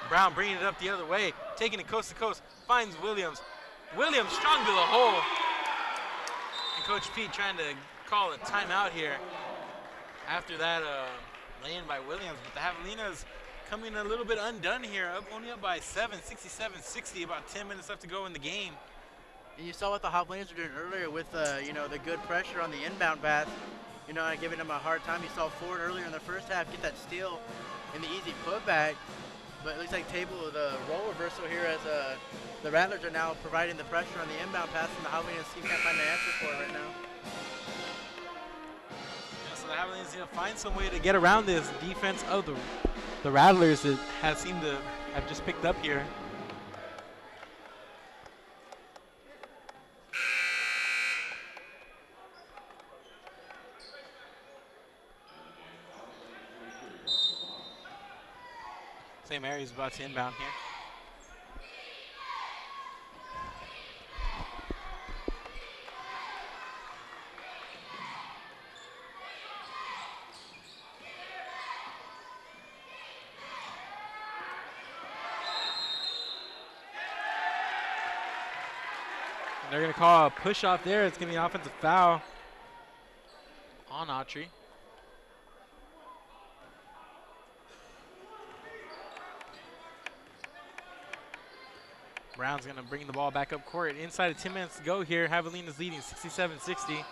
Brown bringing it up the other way, taking it coast to coast, finds Williams. Williams strong to the hole. And Coach Pete trying to call a timeout here after that lay-in by Williams, but the Javelinas coming a little bit undone here, only up by 7, 67-60, about 10 minutes left to go in the game. And you saw what the Javelinas were doing earlier with, the good pressure on the inbound pass, giving them a hard time. You saw Ford earlier in the first half get that steal in the easy putback, but it looks like the role reversal here as the Rattlers are now providing the pressure on the inbound pass, and the Javelinas team can't find the answer for it right now. Yeah, so the Javelinas need to find some way to get around this defense of the Rattlers that has seemed to have just picked up here. St. Mary's about to inbound here. And they're going to call a push off there. It's going to be an offensive foul on Autry. Brown's going to bring the ball back up court. Inside of 10 minutes to go here. Javelinas leading 67-60.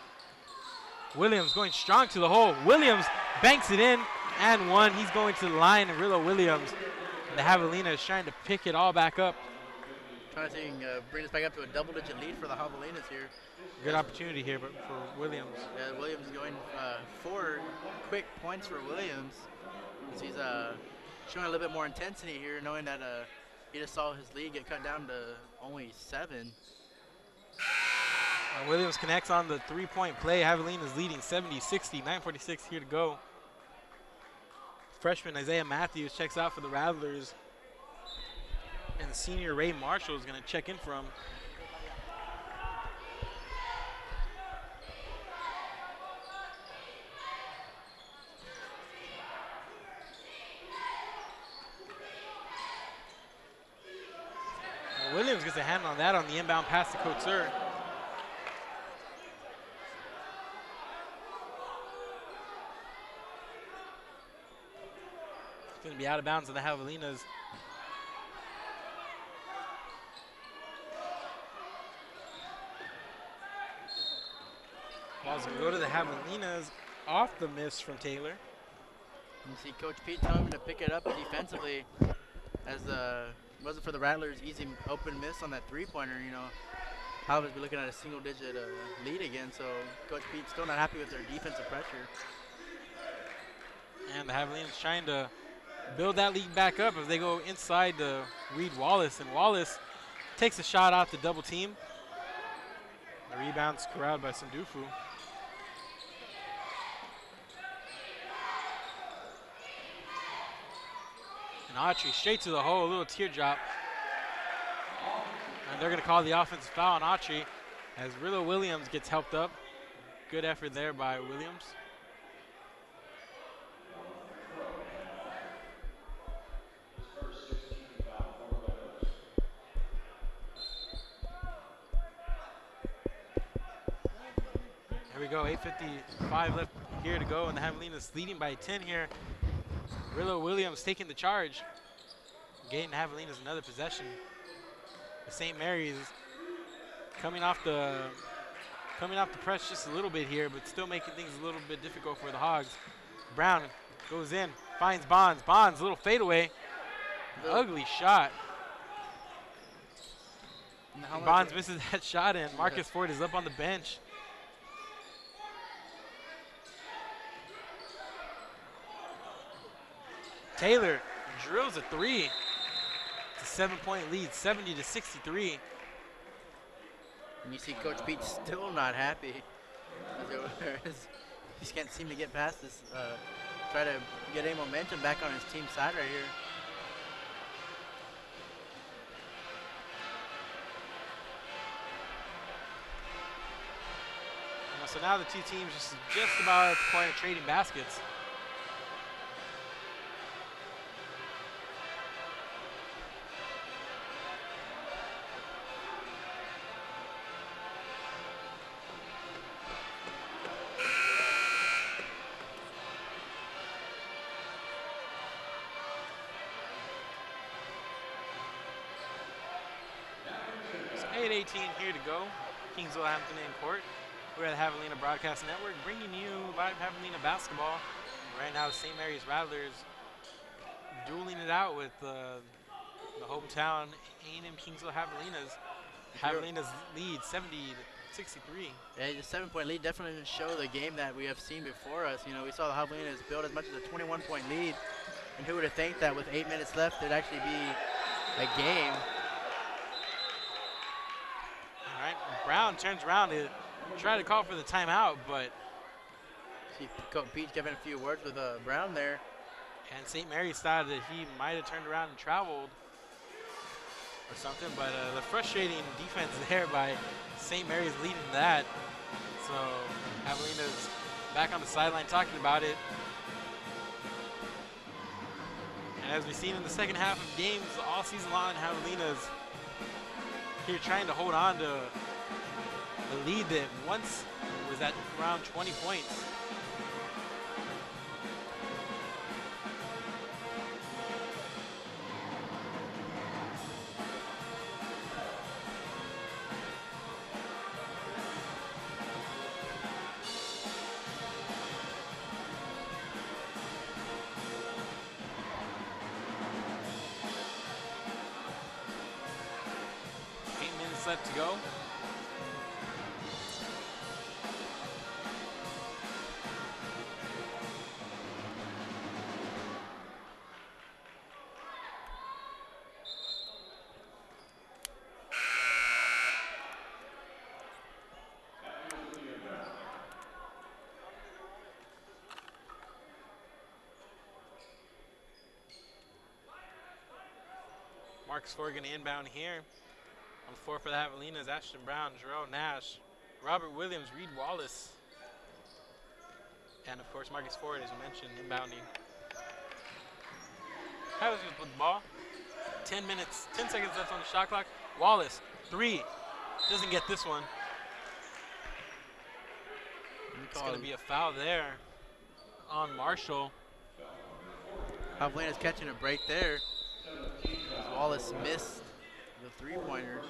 Williams going strong to the hole. Williams banks it in and one. He's going to the line. Rillo Williams. And the Javelinas is trying to pick it all back up. Trying to bring this back up to a double-digit lead for the Javelinas here. Good opportunity here for Williams. Yeah, Williams is going 4 quick points for Williams. So he's showing a little bit more intensity here, knowing that he just saw his lead get cut down to only 7. Williams connects on the 3-point play. Javelinas leading 70-60, 9:46 here to go. Freshman Isaiah Matthews checks out for the Rattlers. And senior Ray Marshall is going to check in for him. Williams gets a hand on that on the inbound pass to Couture. It's going to be out of bounds of the Javelinas. Ball's going to go to the Javelinas off the miss from Taylor. You see Coach Pete telling him to pick it up defensively, as wasn't for the Rattlers, easy open miss on that three-pointer. You know, Halvin's be looking at a single-digit lead again, so Coach Pete's still not happy with their defensive pressure. And the Javelinas trying to build that lead back up if they go inside to read Wallace, and Wallace takes a shot off the double team. The rebound's corralled by Sandufu. And Autry straight to the hole, a little teardrop. And they're going to call the offensive foul on Autry as Rillo Williams gets helped up. Good effort there by Williams. Here we go, 8:55 left here to go, and the Javelinas leading by 10 here. Rillo Williams taking the charge, getting Javelinas another possession. The St. Mary's coming off the press just a little bit here, but still making things a little bit difficult for the Hogs. Brown goes in, finds Bonds. Bonds, little fadeaway, ugly shot. Bonds misses that shot, and Marcus Ford is up on the bench. Taylor drills a three. It's a 7-point lead, 70-63. And you see Coach Pete still not happy. He just can't seem to get past this. Try to get any momentum back on his team's side right here. So now the two teams just about at the point of trading baskets. So 8:18 here to go. Kingsville Hampton in court. We're at the Javelina Broadcast Network bringing you live Javelina basketball. Right now, St. Mary's Rattlers dueling it out with the hometown A&M Kingsville Javelinas. Javelinas lead 70-63. Yeah, the 7-point lead definitely didn't show the game that we have seen before us. You know, we saw the Javelinas build as much as a 21-point lead. And who would have think that with 8 minutes left, there'd actually be a game. All right, Brown turns around to try to call for the timeout, but see Coach Pete giving a few words with Brown there. And St. Mary's thought that he might have turned around and traveled or something, but the frustrating defense there by St. Mary's leading that. So Javelina's back on the sideline talking about it. And as we've seen in the second half of games all season long, Javelinas here trying to hold on to a lead that once was at around 20 points. Left to go. Marcus Ford gonna inbound here. On the floor for the Javelinas, Ashton Brown, Jerome Nash, Robert Williams, Reed Wallace, and of course Marcus Ford, as you mentioned, inbounding. Javelinas with the ball. 10 seconds left on the shot clock. Wallace, three, doesn't get this one. It's going to be a foul there on Marshall. Javelina's catching a break there. Wallace missed the three-pointer.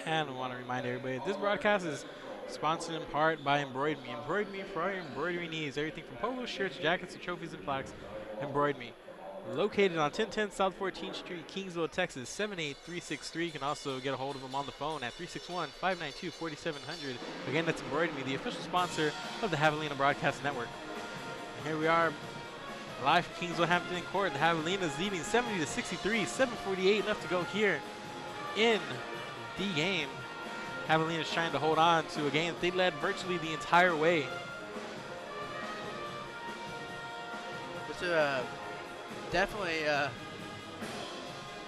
And I want to remind everybody, this broadcast is sponsored in part by Embroider Me. Embroider Me for our embroidery needs. Everything from polos, shirts, jackets, and trophies and plaques. Embroider Me. Located on 1010 South 14th Street, Kingsville, Texas, 78363. You can also get a hold of them on the phone at 361-592-4700. Again, that's Embroider Me, the official sponsor of the Javelina Broadcast Network. And here we are, live from Kingsville Hampton Court. The Javelinas leading 70-63, 7:48 left to go here in the game. Javelinas trying to hold on to a game that they led virtually the entire way. Definitely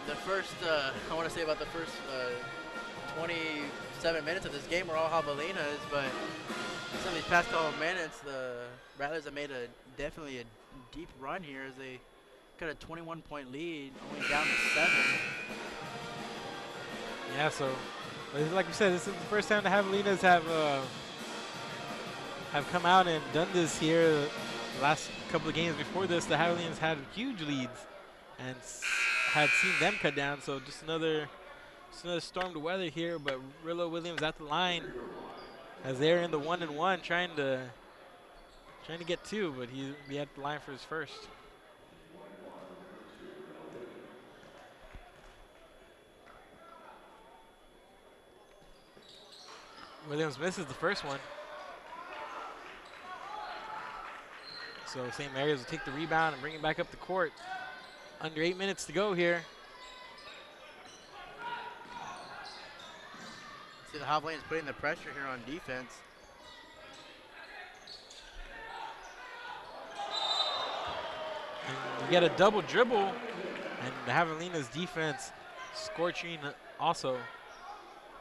the first, I want to say about the first 27 minutes of this game were all Javelinas, but some of these past couple of minutes, the Rattlers have made definitely a deep run here as they got a 21-point lead, only down to 7. Yeah, so like we said, this is the first time the Javelinas have come out and done this here. The last couple of games before this, the Javelinas had huge leads and had seen them cut down. So just another storm to weather here. But Rillo Williams at the line as they're in the 1-1, trying to get 2, but he'll be at the line for his first. Williams misses the first one. So St. Mary's will take the rebound and bring it back up the court. Under 8 minutes to go here. See the Javelinas putting the pressure here on defense. And you get a double dribble, and the Javelinas defense scorching also,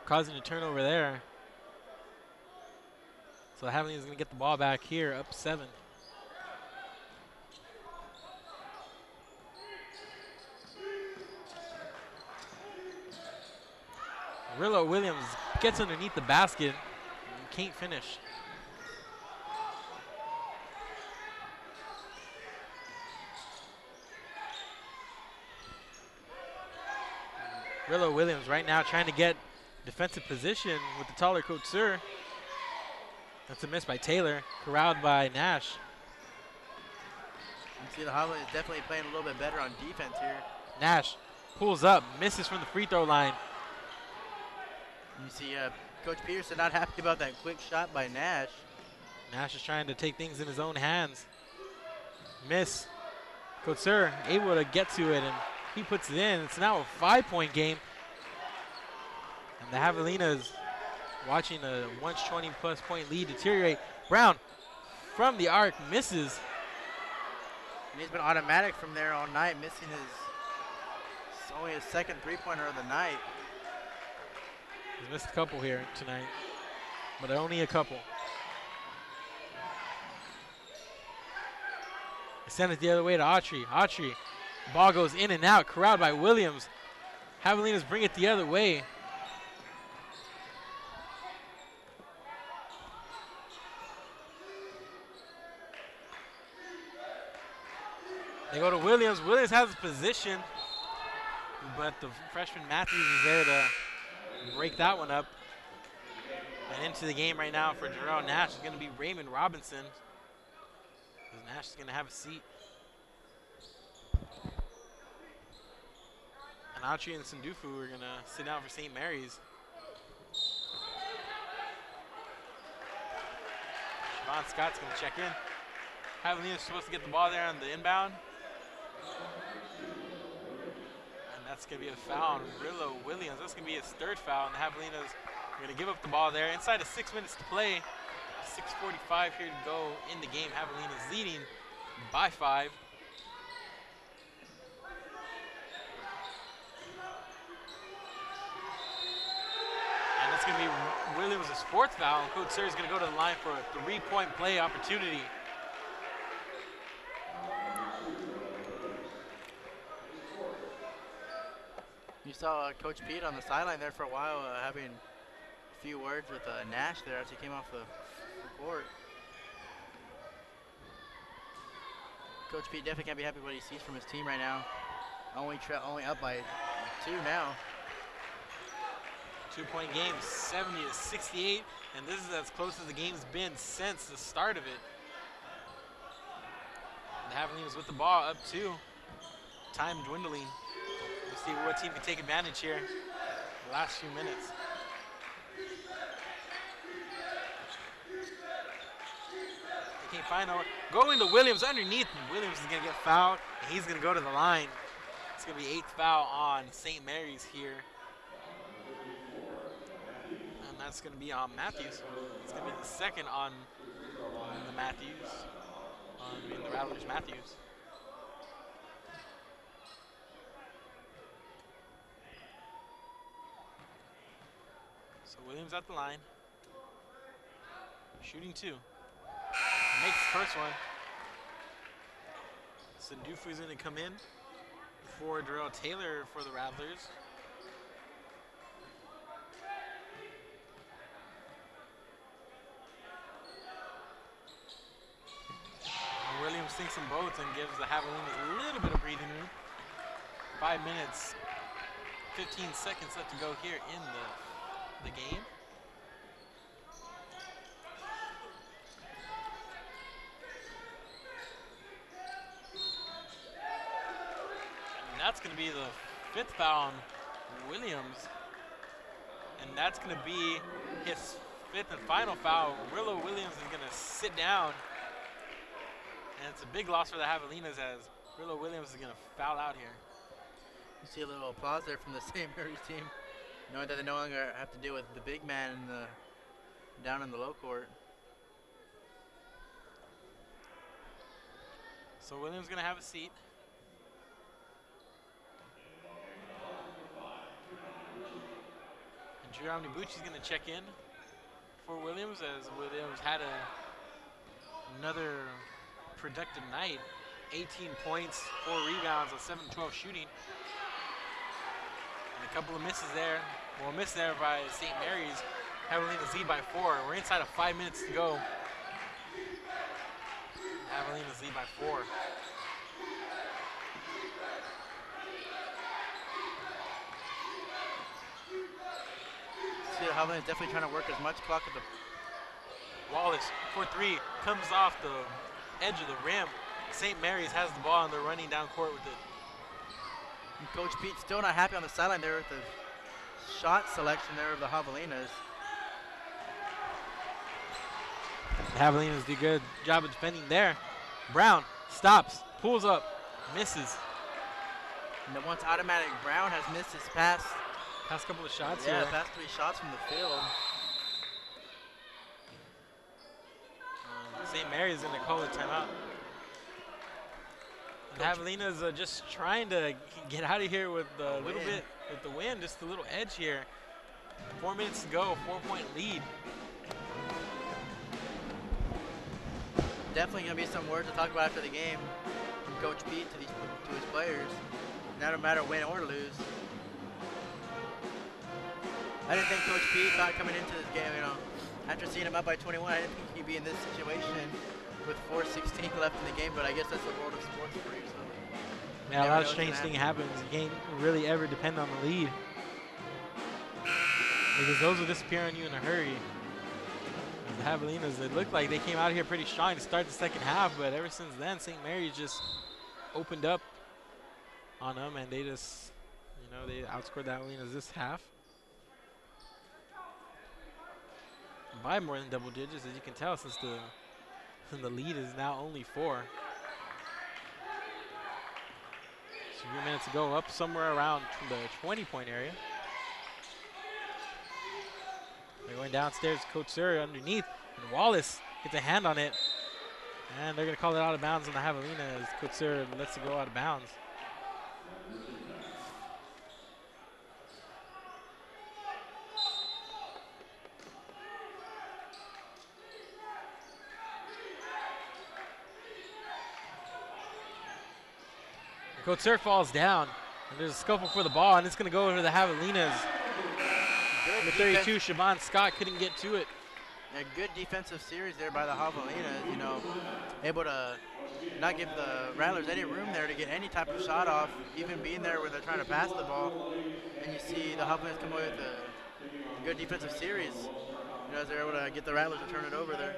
causing a turnover there. So the Javelinas is going to get the ball back here, up 7. Rillo Williams gets underneath the basket and can't finish. Rillo Williams right now trying to get defensive position with the taller Couture. That's a miss by Taylor, corralled by Nash. You see the Javelinas definitely playing a little bit better on defense here. Nash pulls up, misses from the free throw line. You see Coach Peterson not happy about that quick shot by Nash. Nash is trying to take things in his own hands. Miss. Couture able to get to it, and he puts it in. It's now a 5-point game. And the Javelinas watching a 120-plus point lead deteriorate. Brown from the arc misses. And he's been automatic from there all night, missing only his second three-pointer of the night. He's missed a couple here tonight, but only a couple. They send it the other way to Autry. Autry, ball goes in and out, corralled by Williams. Javelinas bring it the other way. They go to Williams. Williams has a position, but the freshman Matthews is there to break that one up. And into the game right now for Jarrell Nash is going to be Raymond Robinson. Nash is going to have a seat. And Autry and Sandufu are going to sit down for St. Mary's. Siobhan Scott's going to check in. Javelinas supposed to get the ball there on the inbound. And that's going to be a foul on Rillo Williams. That's going to be his third foul. And the Javelinas are going to give up the ball there. Inside of 6 minutes to play. 6:45 here to go in the game. Javelinas leading by 5. And that's going to be Williams' fourth foul. And Coach Sir is going to go to the line for a 3-point play opportunity. You saw Coach Pete on the sideline there for a while, having a few words with Nash there as he came off the court. Coach Pete definitely can't be happy with what he sees from his team right now. Only up by 2 now. 2-point game, 70-68, and this is as close as the game's been since the start of it. The Javelinas with the ball, up 2. Time dwindling. Let's see what team can take advantage here the last few minutes. They can't find no. Going to Williams underneath. Williams is going to get fouled, and he's going to go to the line. It's going to be 8th foul on St. Mary's here. And that's going to be on Matthews. It's going to be the second on the Matthews. The Rattlers Matthews. So Williams at the line. Shooting 2. Makes the first one. Sandufu's going to come in for Darrell Taylor for the Rattlers. And Williams sinks them both and gives the Javelinas a little bit of breathing room. 5 minutes, 15 seconds left to go here in the game. That's going to be the 5th foul on Williams. And that's going to be his 5th and final foul. Willow Williams is going to sit down. And it's a big loss for the Javelinas as Willow Williams is going to foul out here. You see a little applause there from the St. Mary's team, knowing that they no longer have to deal with the big man down in the low court. So Williams is going to have a seat. Jerome Nibucci's going to check in for Williams as Williams had another productive night. 18 points, 4 rebounds, a 7-12 shooting. And a couple of misses there. Well, a miss there by St. Mary's. Javelinas lead by 4. We're inside of 5 minutes to go. Javelinas lead by 4. Javelinas definitely trying to work as much clock at the. Wallace for 3 comes off the edge of the rim. St. Mary's has the ball and they're running down court with it. And Coach Pete still not happy on the sideline there with the shot selection there of the Javelinas. The Javelinas do a good job of defending there. Brown stops, pulls up, misses. And the once automatic Brown has missed his past couple of shots here. Yeah, past 3 shots from the field. St. Mary's is going to call a timeout. The Javelinas are just trying to get out of here with a little bit, with the win, just a little edge here. 4 minutes to go, 4-point lead. Definitely going to be some words to talk about after the game from Coach Pete to his players. No matter win or lose. I didn't think Coach Pete thought coming into this game, after seeing him up by 21, I didn't think he'd be in this situation with 4:16 left in the game, but I guess that's the world of sports for you. So yeah, a lot of strange things happens. You can't really ever depend on the lead because those will disappear on you in a hurry. The Javelinas, it looked like they came out here pretty strong to start the second half, but ever since then, St. Mary's just opened up on them, and they just, they outscored the Javelinas this half by more than double digits, as you can tell, since the lead is now only 4. So a few minutes to go, up somewhere around the 20-point area. They're going downstairs, Coach Surrey underneath, and Wallace gets a hand on it. And they're going to call it out of bounds on the Javelinas as Coach Surrey lets it go out of bounds. Coach Surrey falls down, and there's a scuffle for the ball, and it's going to go over to the Javelinas. The 32, Siobhan Scott couldn't get to it. A good defensive series there by the Javelinas, able to not give the Rattlers any room there to get any type of shot off, even being there where they're trying to pass the ball. And you see the Javelinas come away with good defensive series. You know, as they're able to get the Rattlers to turn it over there.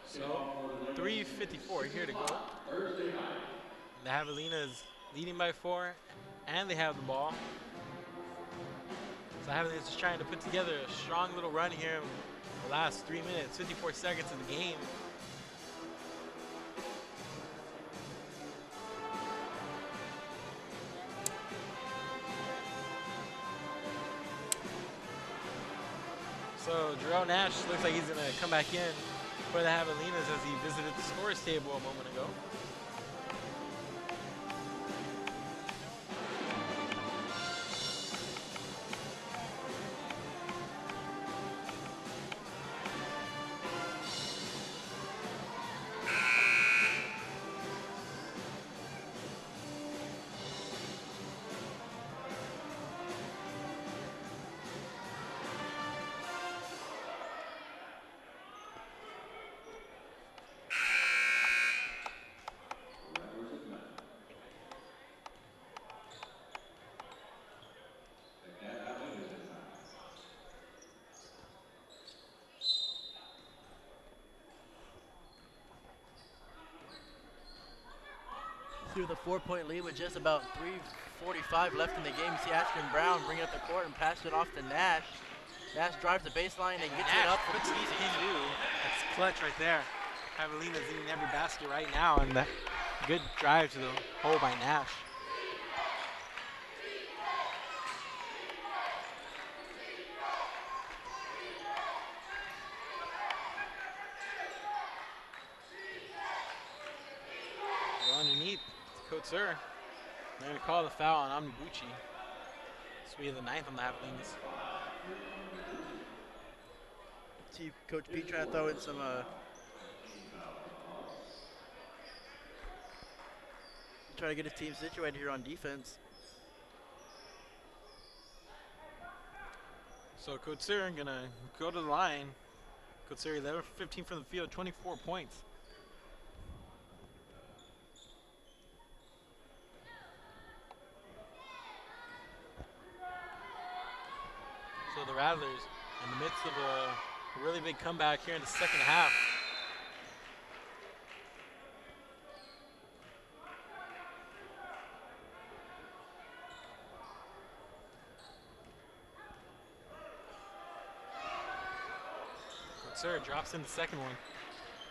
So 3:54 here to go. The Javelinas leading by 4, and they have the ball. So Javelinas just trying to put together a strong little run here in the last 3 minutes, 54 seconds of the game. So Jerome Nash looks like he's going to come back in for the Javelinas as he visited the scores table a moment ago. Through the 4-point lead with just about 3:45 left in the game. You see Ashton Brown bring it up the court and pass it off to Nash. Nash drives the baseline and gets it up. Puts it easy to do. That's clutch right there. Javelinas eating every basket right now, and that good drive to the hole by Nash. Go underneath. Couture. They're going to call the foul on Omnibuchi. This will be the 9th on the Javelinas. See Coach Pete trying to throw in some try to get his team situated here on defense. So Couture going to go to the line. Couture 11 for 15 from the field, 24 points. So the Rattlers in the midst of a really big comeback here in the second half. Couture drops in the second one.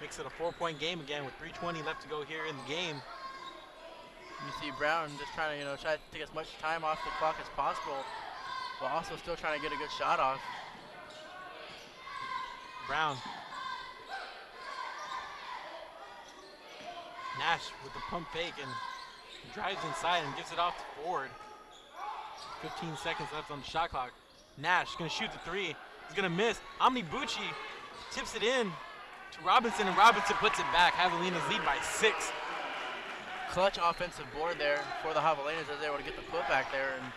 Makes it a 4-point game again with 3:20 left to go here in the game. You see Brown just trying to, try to take as much time off the clock as possible, while also still trying to get a good shot off. Brown. Nash with the pump fake and drives inside and gives it off to Ford. 15 seconds left on the shot clock. Nash gonna shoot the 3. He's gonna miss. Omnibuchi tips it in to Robinson, and Robinson puts it back. Javelinas lead by 6. Clutch offensive board there for the Javelinas as they were able to get the putback there and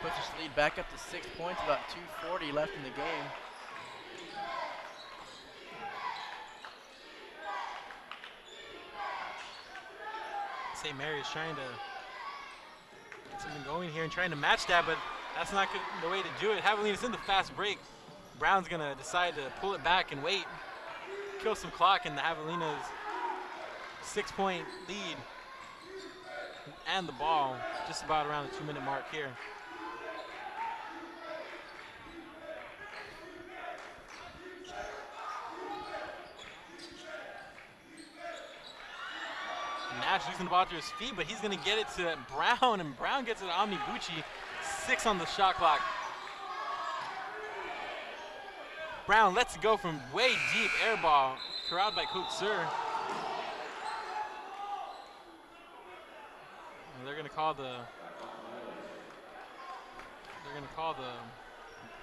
push this lead back up to 6 points, about 2:40 left in the game. St. Mary's trying to get something going here and trying to match that, but that's not the way to do it. Javelinas in the fast break. Brown's gonna decide to pull it back and wait, kill some clock, and the Javelinas 6-point lead and the ball just about around the 2-minute mark here. Nash losing the ball to his feet, but he's going to get it to Brown, and Brown gets it to Omnibuchi. 6 on the shot clock. Brown lets it go from way deep, air ball, corralled by Couture. And they're going to call the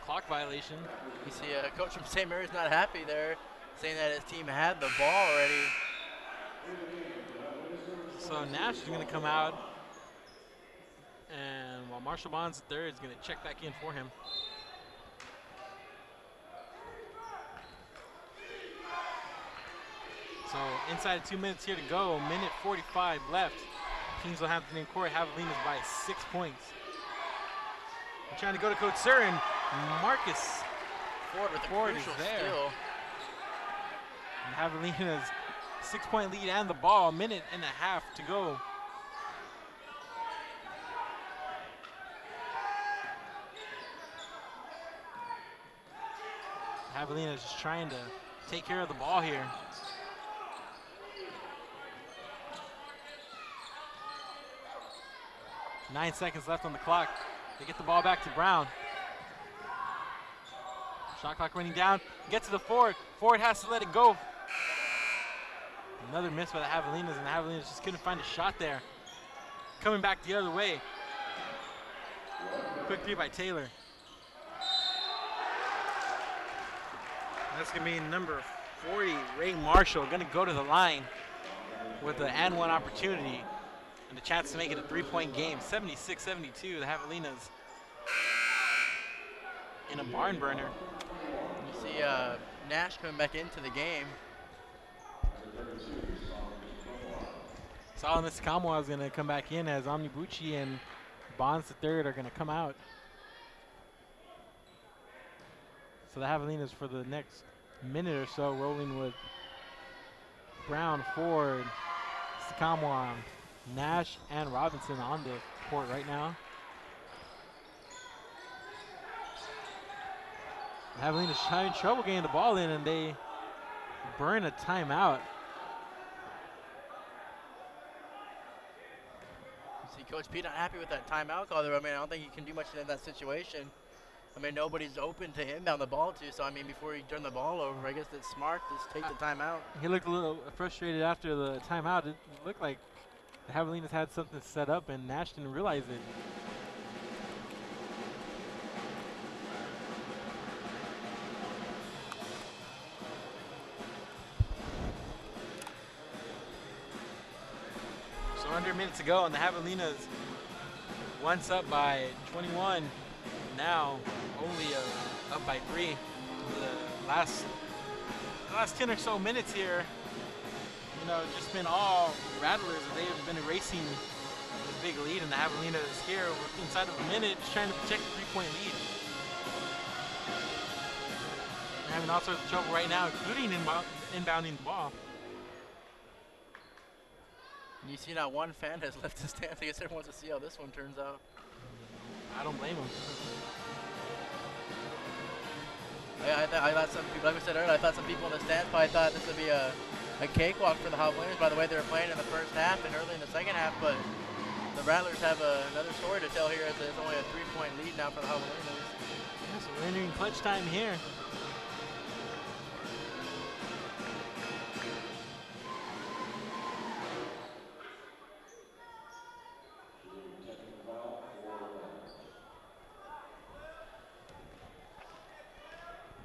clock violation. You see a coach from St. Mary's not happy there, saying that his team had the ball already. So Nash is going to come out, and while Marshall Bonds III is going to check back in for him. So inside 2 minutes here to go, minute 45 left. Kings will have to court Javelinas by 6 points. trying to go to Coach Sir, and Marcus Ford with the Ford is crucial there. steal. And Javelinas 6-point lead and the ball, a minute and a half to go. Javelinas just trying to take care of the ball here. Nine seconds left on the clock. They get the ball back to Brown. Shot clock running down. Get to the Ford. Ford has to let it go. Another miss by the Javelinas, and the Javelinas just couldn't find a shot there. Coming back the other way. Quick three by Taylor. That's going to be number 40, Ray Marshall, going to go to the line with the and one opportunity and the chance to make it a 3-point game. 76-72, the Javelinas in a barn burner. You see Nash coming back into the game. Solomon Sakamwa is going to come back in as Omnibuchi and Bonds III are going to come out. So the Javelinas for the next minute or so rolling with Brown, Ford, Sakamwa, Nash, and Robinson on the court right now. The Javelinas having trouble getting the ball in, and they burn a timeout. See, Coach P not happy with that timeout call there. I mean, I don't think he can do much in that situation. I mean, nobody's open to inbound the ball to, so I mean, before you turn the ball over, I guess it's smart to just take the timeout. He looked a little frustrated after the timeout. It looked like the Javelinas had something set up, and Nash didn't realize it. So under a minute to go, and the Javelinas once up by 21. Now only up by 3. The last 10 or so minutes here, you know, just been all Rattlers. They've been erasing this big lead, and the Javelinas here inside of a minute just trying to protect the 3-point lead. They're having all sorts of trouble right now, including inbounding the ball. You see now one fan has left the stands. I guess everyone wants to see how this one turns out. I don't blame him. I thought some people, like we said earlier, I thought some people in the stands probably thought this would be a cakewalk for the Javelinas by the way they were playing in the first half and early in the second half, but the Rattlers have another story to tell here as there's only a 3-point lead now for the Javelinas. Yeah, so we're entering clutch time here.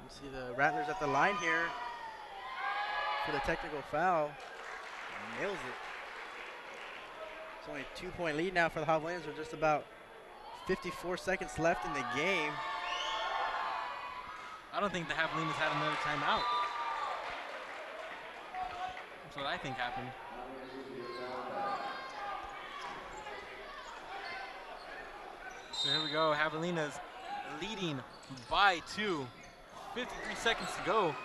See the Rattlers at the line here for the technical foul. Nails it. It's only a 2-point lead now for the Javelinas with just about 54 seconds left in the game. I don't think the Javelinas had another timeout. That's what I think happened. So here we go, Javelinas leading by 2. 53 seconds to go.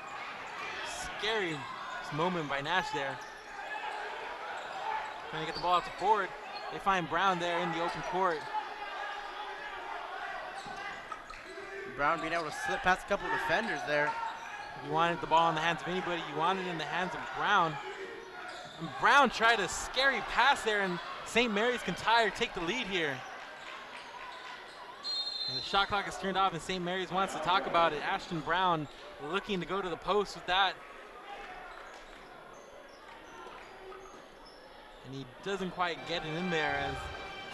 Scary moment by Nash there. Trying to get the ball out to Ford. They find Brown there in the open court. Brown being able to slip past a couple of defenders there. You wanted the ball in the hands of anybody. You wanted it in the hands of Brown. And Brown tried a scary pass there, and St. Mary's can tie or take the lead here. And the shot clock is turned off, and St. Mary's wants to talk about it. Ashton Brown looking to go to the post with that. And he doesn't quite get it in there as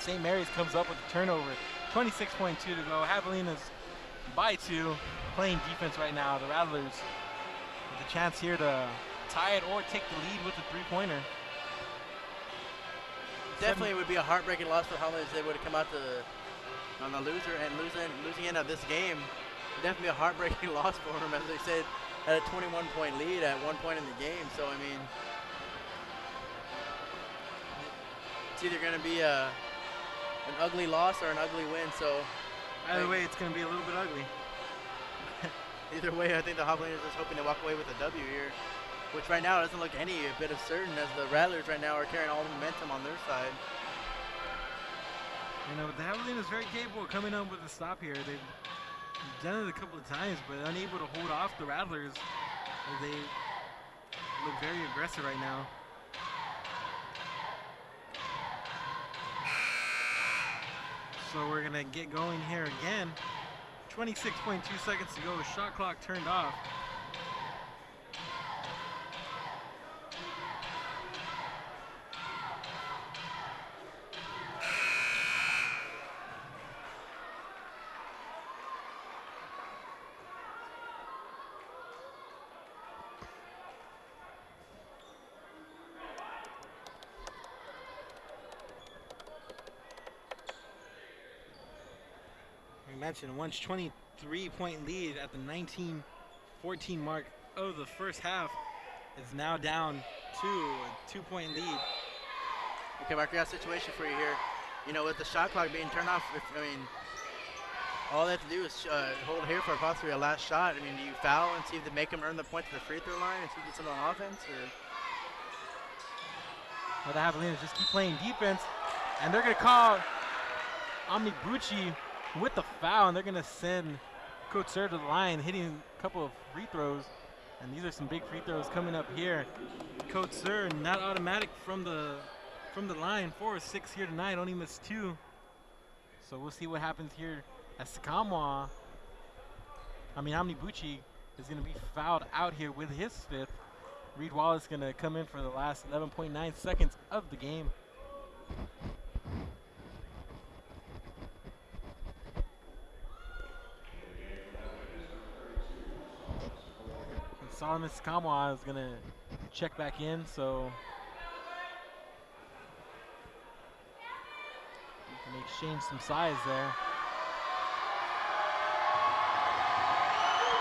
St. Mary's comes up with the turnover. 26.2 to go. Javelinas by 2, playing defense right now. The Rattlers with a chance here to tie it or take the lead with the 3-pointer. Definitely would be a heartbreaking loss for the Javelinas if they would have come out on the losing end of this game. It'd definitely be a heartbreaking loss for them, as they said, at a 21-point lead at one point in the game. So, I mean, it's either going to be an ugly loss or an ugly win. So, Either way, it's going to be a little bit ugly. Either way, I think the Javelinas is hoping to walk away with a W here, which right now doesn't look any bit of certain, as the Rattlers right now are carrying all the momentum on their side. You know, the Javelinas is very capable of coming up with a stop here. They've done it a couple of times, but unable to hold off the Rattlers. They look very aggressive right now. So we're gonna get going here again. 26.2 seconds to go. Shot clock turned off. Mentioned once 23-point lead at the 19-14 mark of the first half is now down to a 2-point lead. Okay, Mark, we got a situation for you here. You know, with the shot clock being turned off, all they have to do is hold here for possibly a last shot. I mean, do you foul and see if they make them earn the point to the free throw line and see if you get something on offense? Or? Well, the Javelinas just keep playing defense, and they're going to call Omnibuchi with the foul, and they're going to send Coach Sir to the line, hitting a couple of free throws. And these are some big free throws coming up here. Coach Sir not automatic from the line. 4 or 6 here tonight, only missed 2. So we'll see what happens here as Omnibuchi is going to be fouled out here with his 5th. Reed Wallace going to come in for the last 11.9 seconds of the game. Solomon Sakamwa is going to check back in, so we can exchange some size there.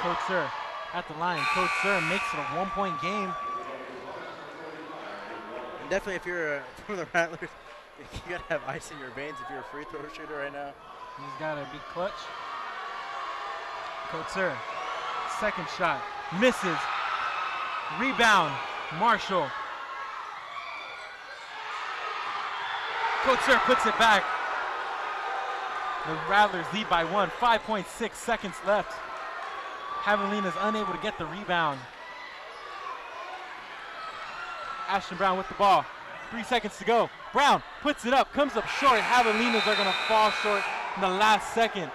Coach Sir at the line. Coach Sir makes it a 1-point game. And definitely, if you're from the Rattlers, you got to have ice in your veins if you're a free throw shooter right now. He's got to be clutch. Coach Sir, second shot. Misses. Rebound. Marshall. Coach Sir puts it back. The Rattlers lead by 1. 5.6 seconds left. Javelinas unable to get the rebound. Ashton Brown with the ball. 3 seconds to go. Brown puts it up, comes up short. Javelinas are going to fall short in the last second.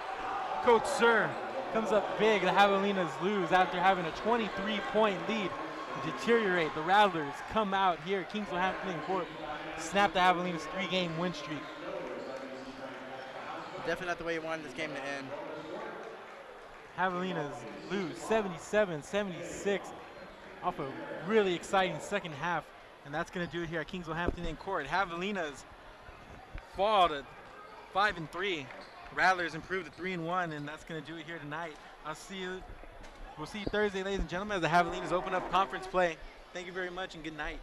Coach Sir comes up big. The Javelinas lose after having a 23-point lead. Deteriorate. The Rattlers come out here. Kingsville Hampton Court snap the Javelinas 3-game win streak. Definitely not the way you wanted this game to end. Javelinas lose 77-76 off a really exciting second half, and that's going to do it here at Kingsville Hampton Court. Javelinas fall to 5-3. Rattlers improved to 3-1, and that's going to do it here tonight. We'll see you Thursday, ladies and gentlemen, as the Javelinas open up conference play. Thank you very much, and good night.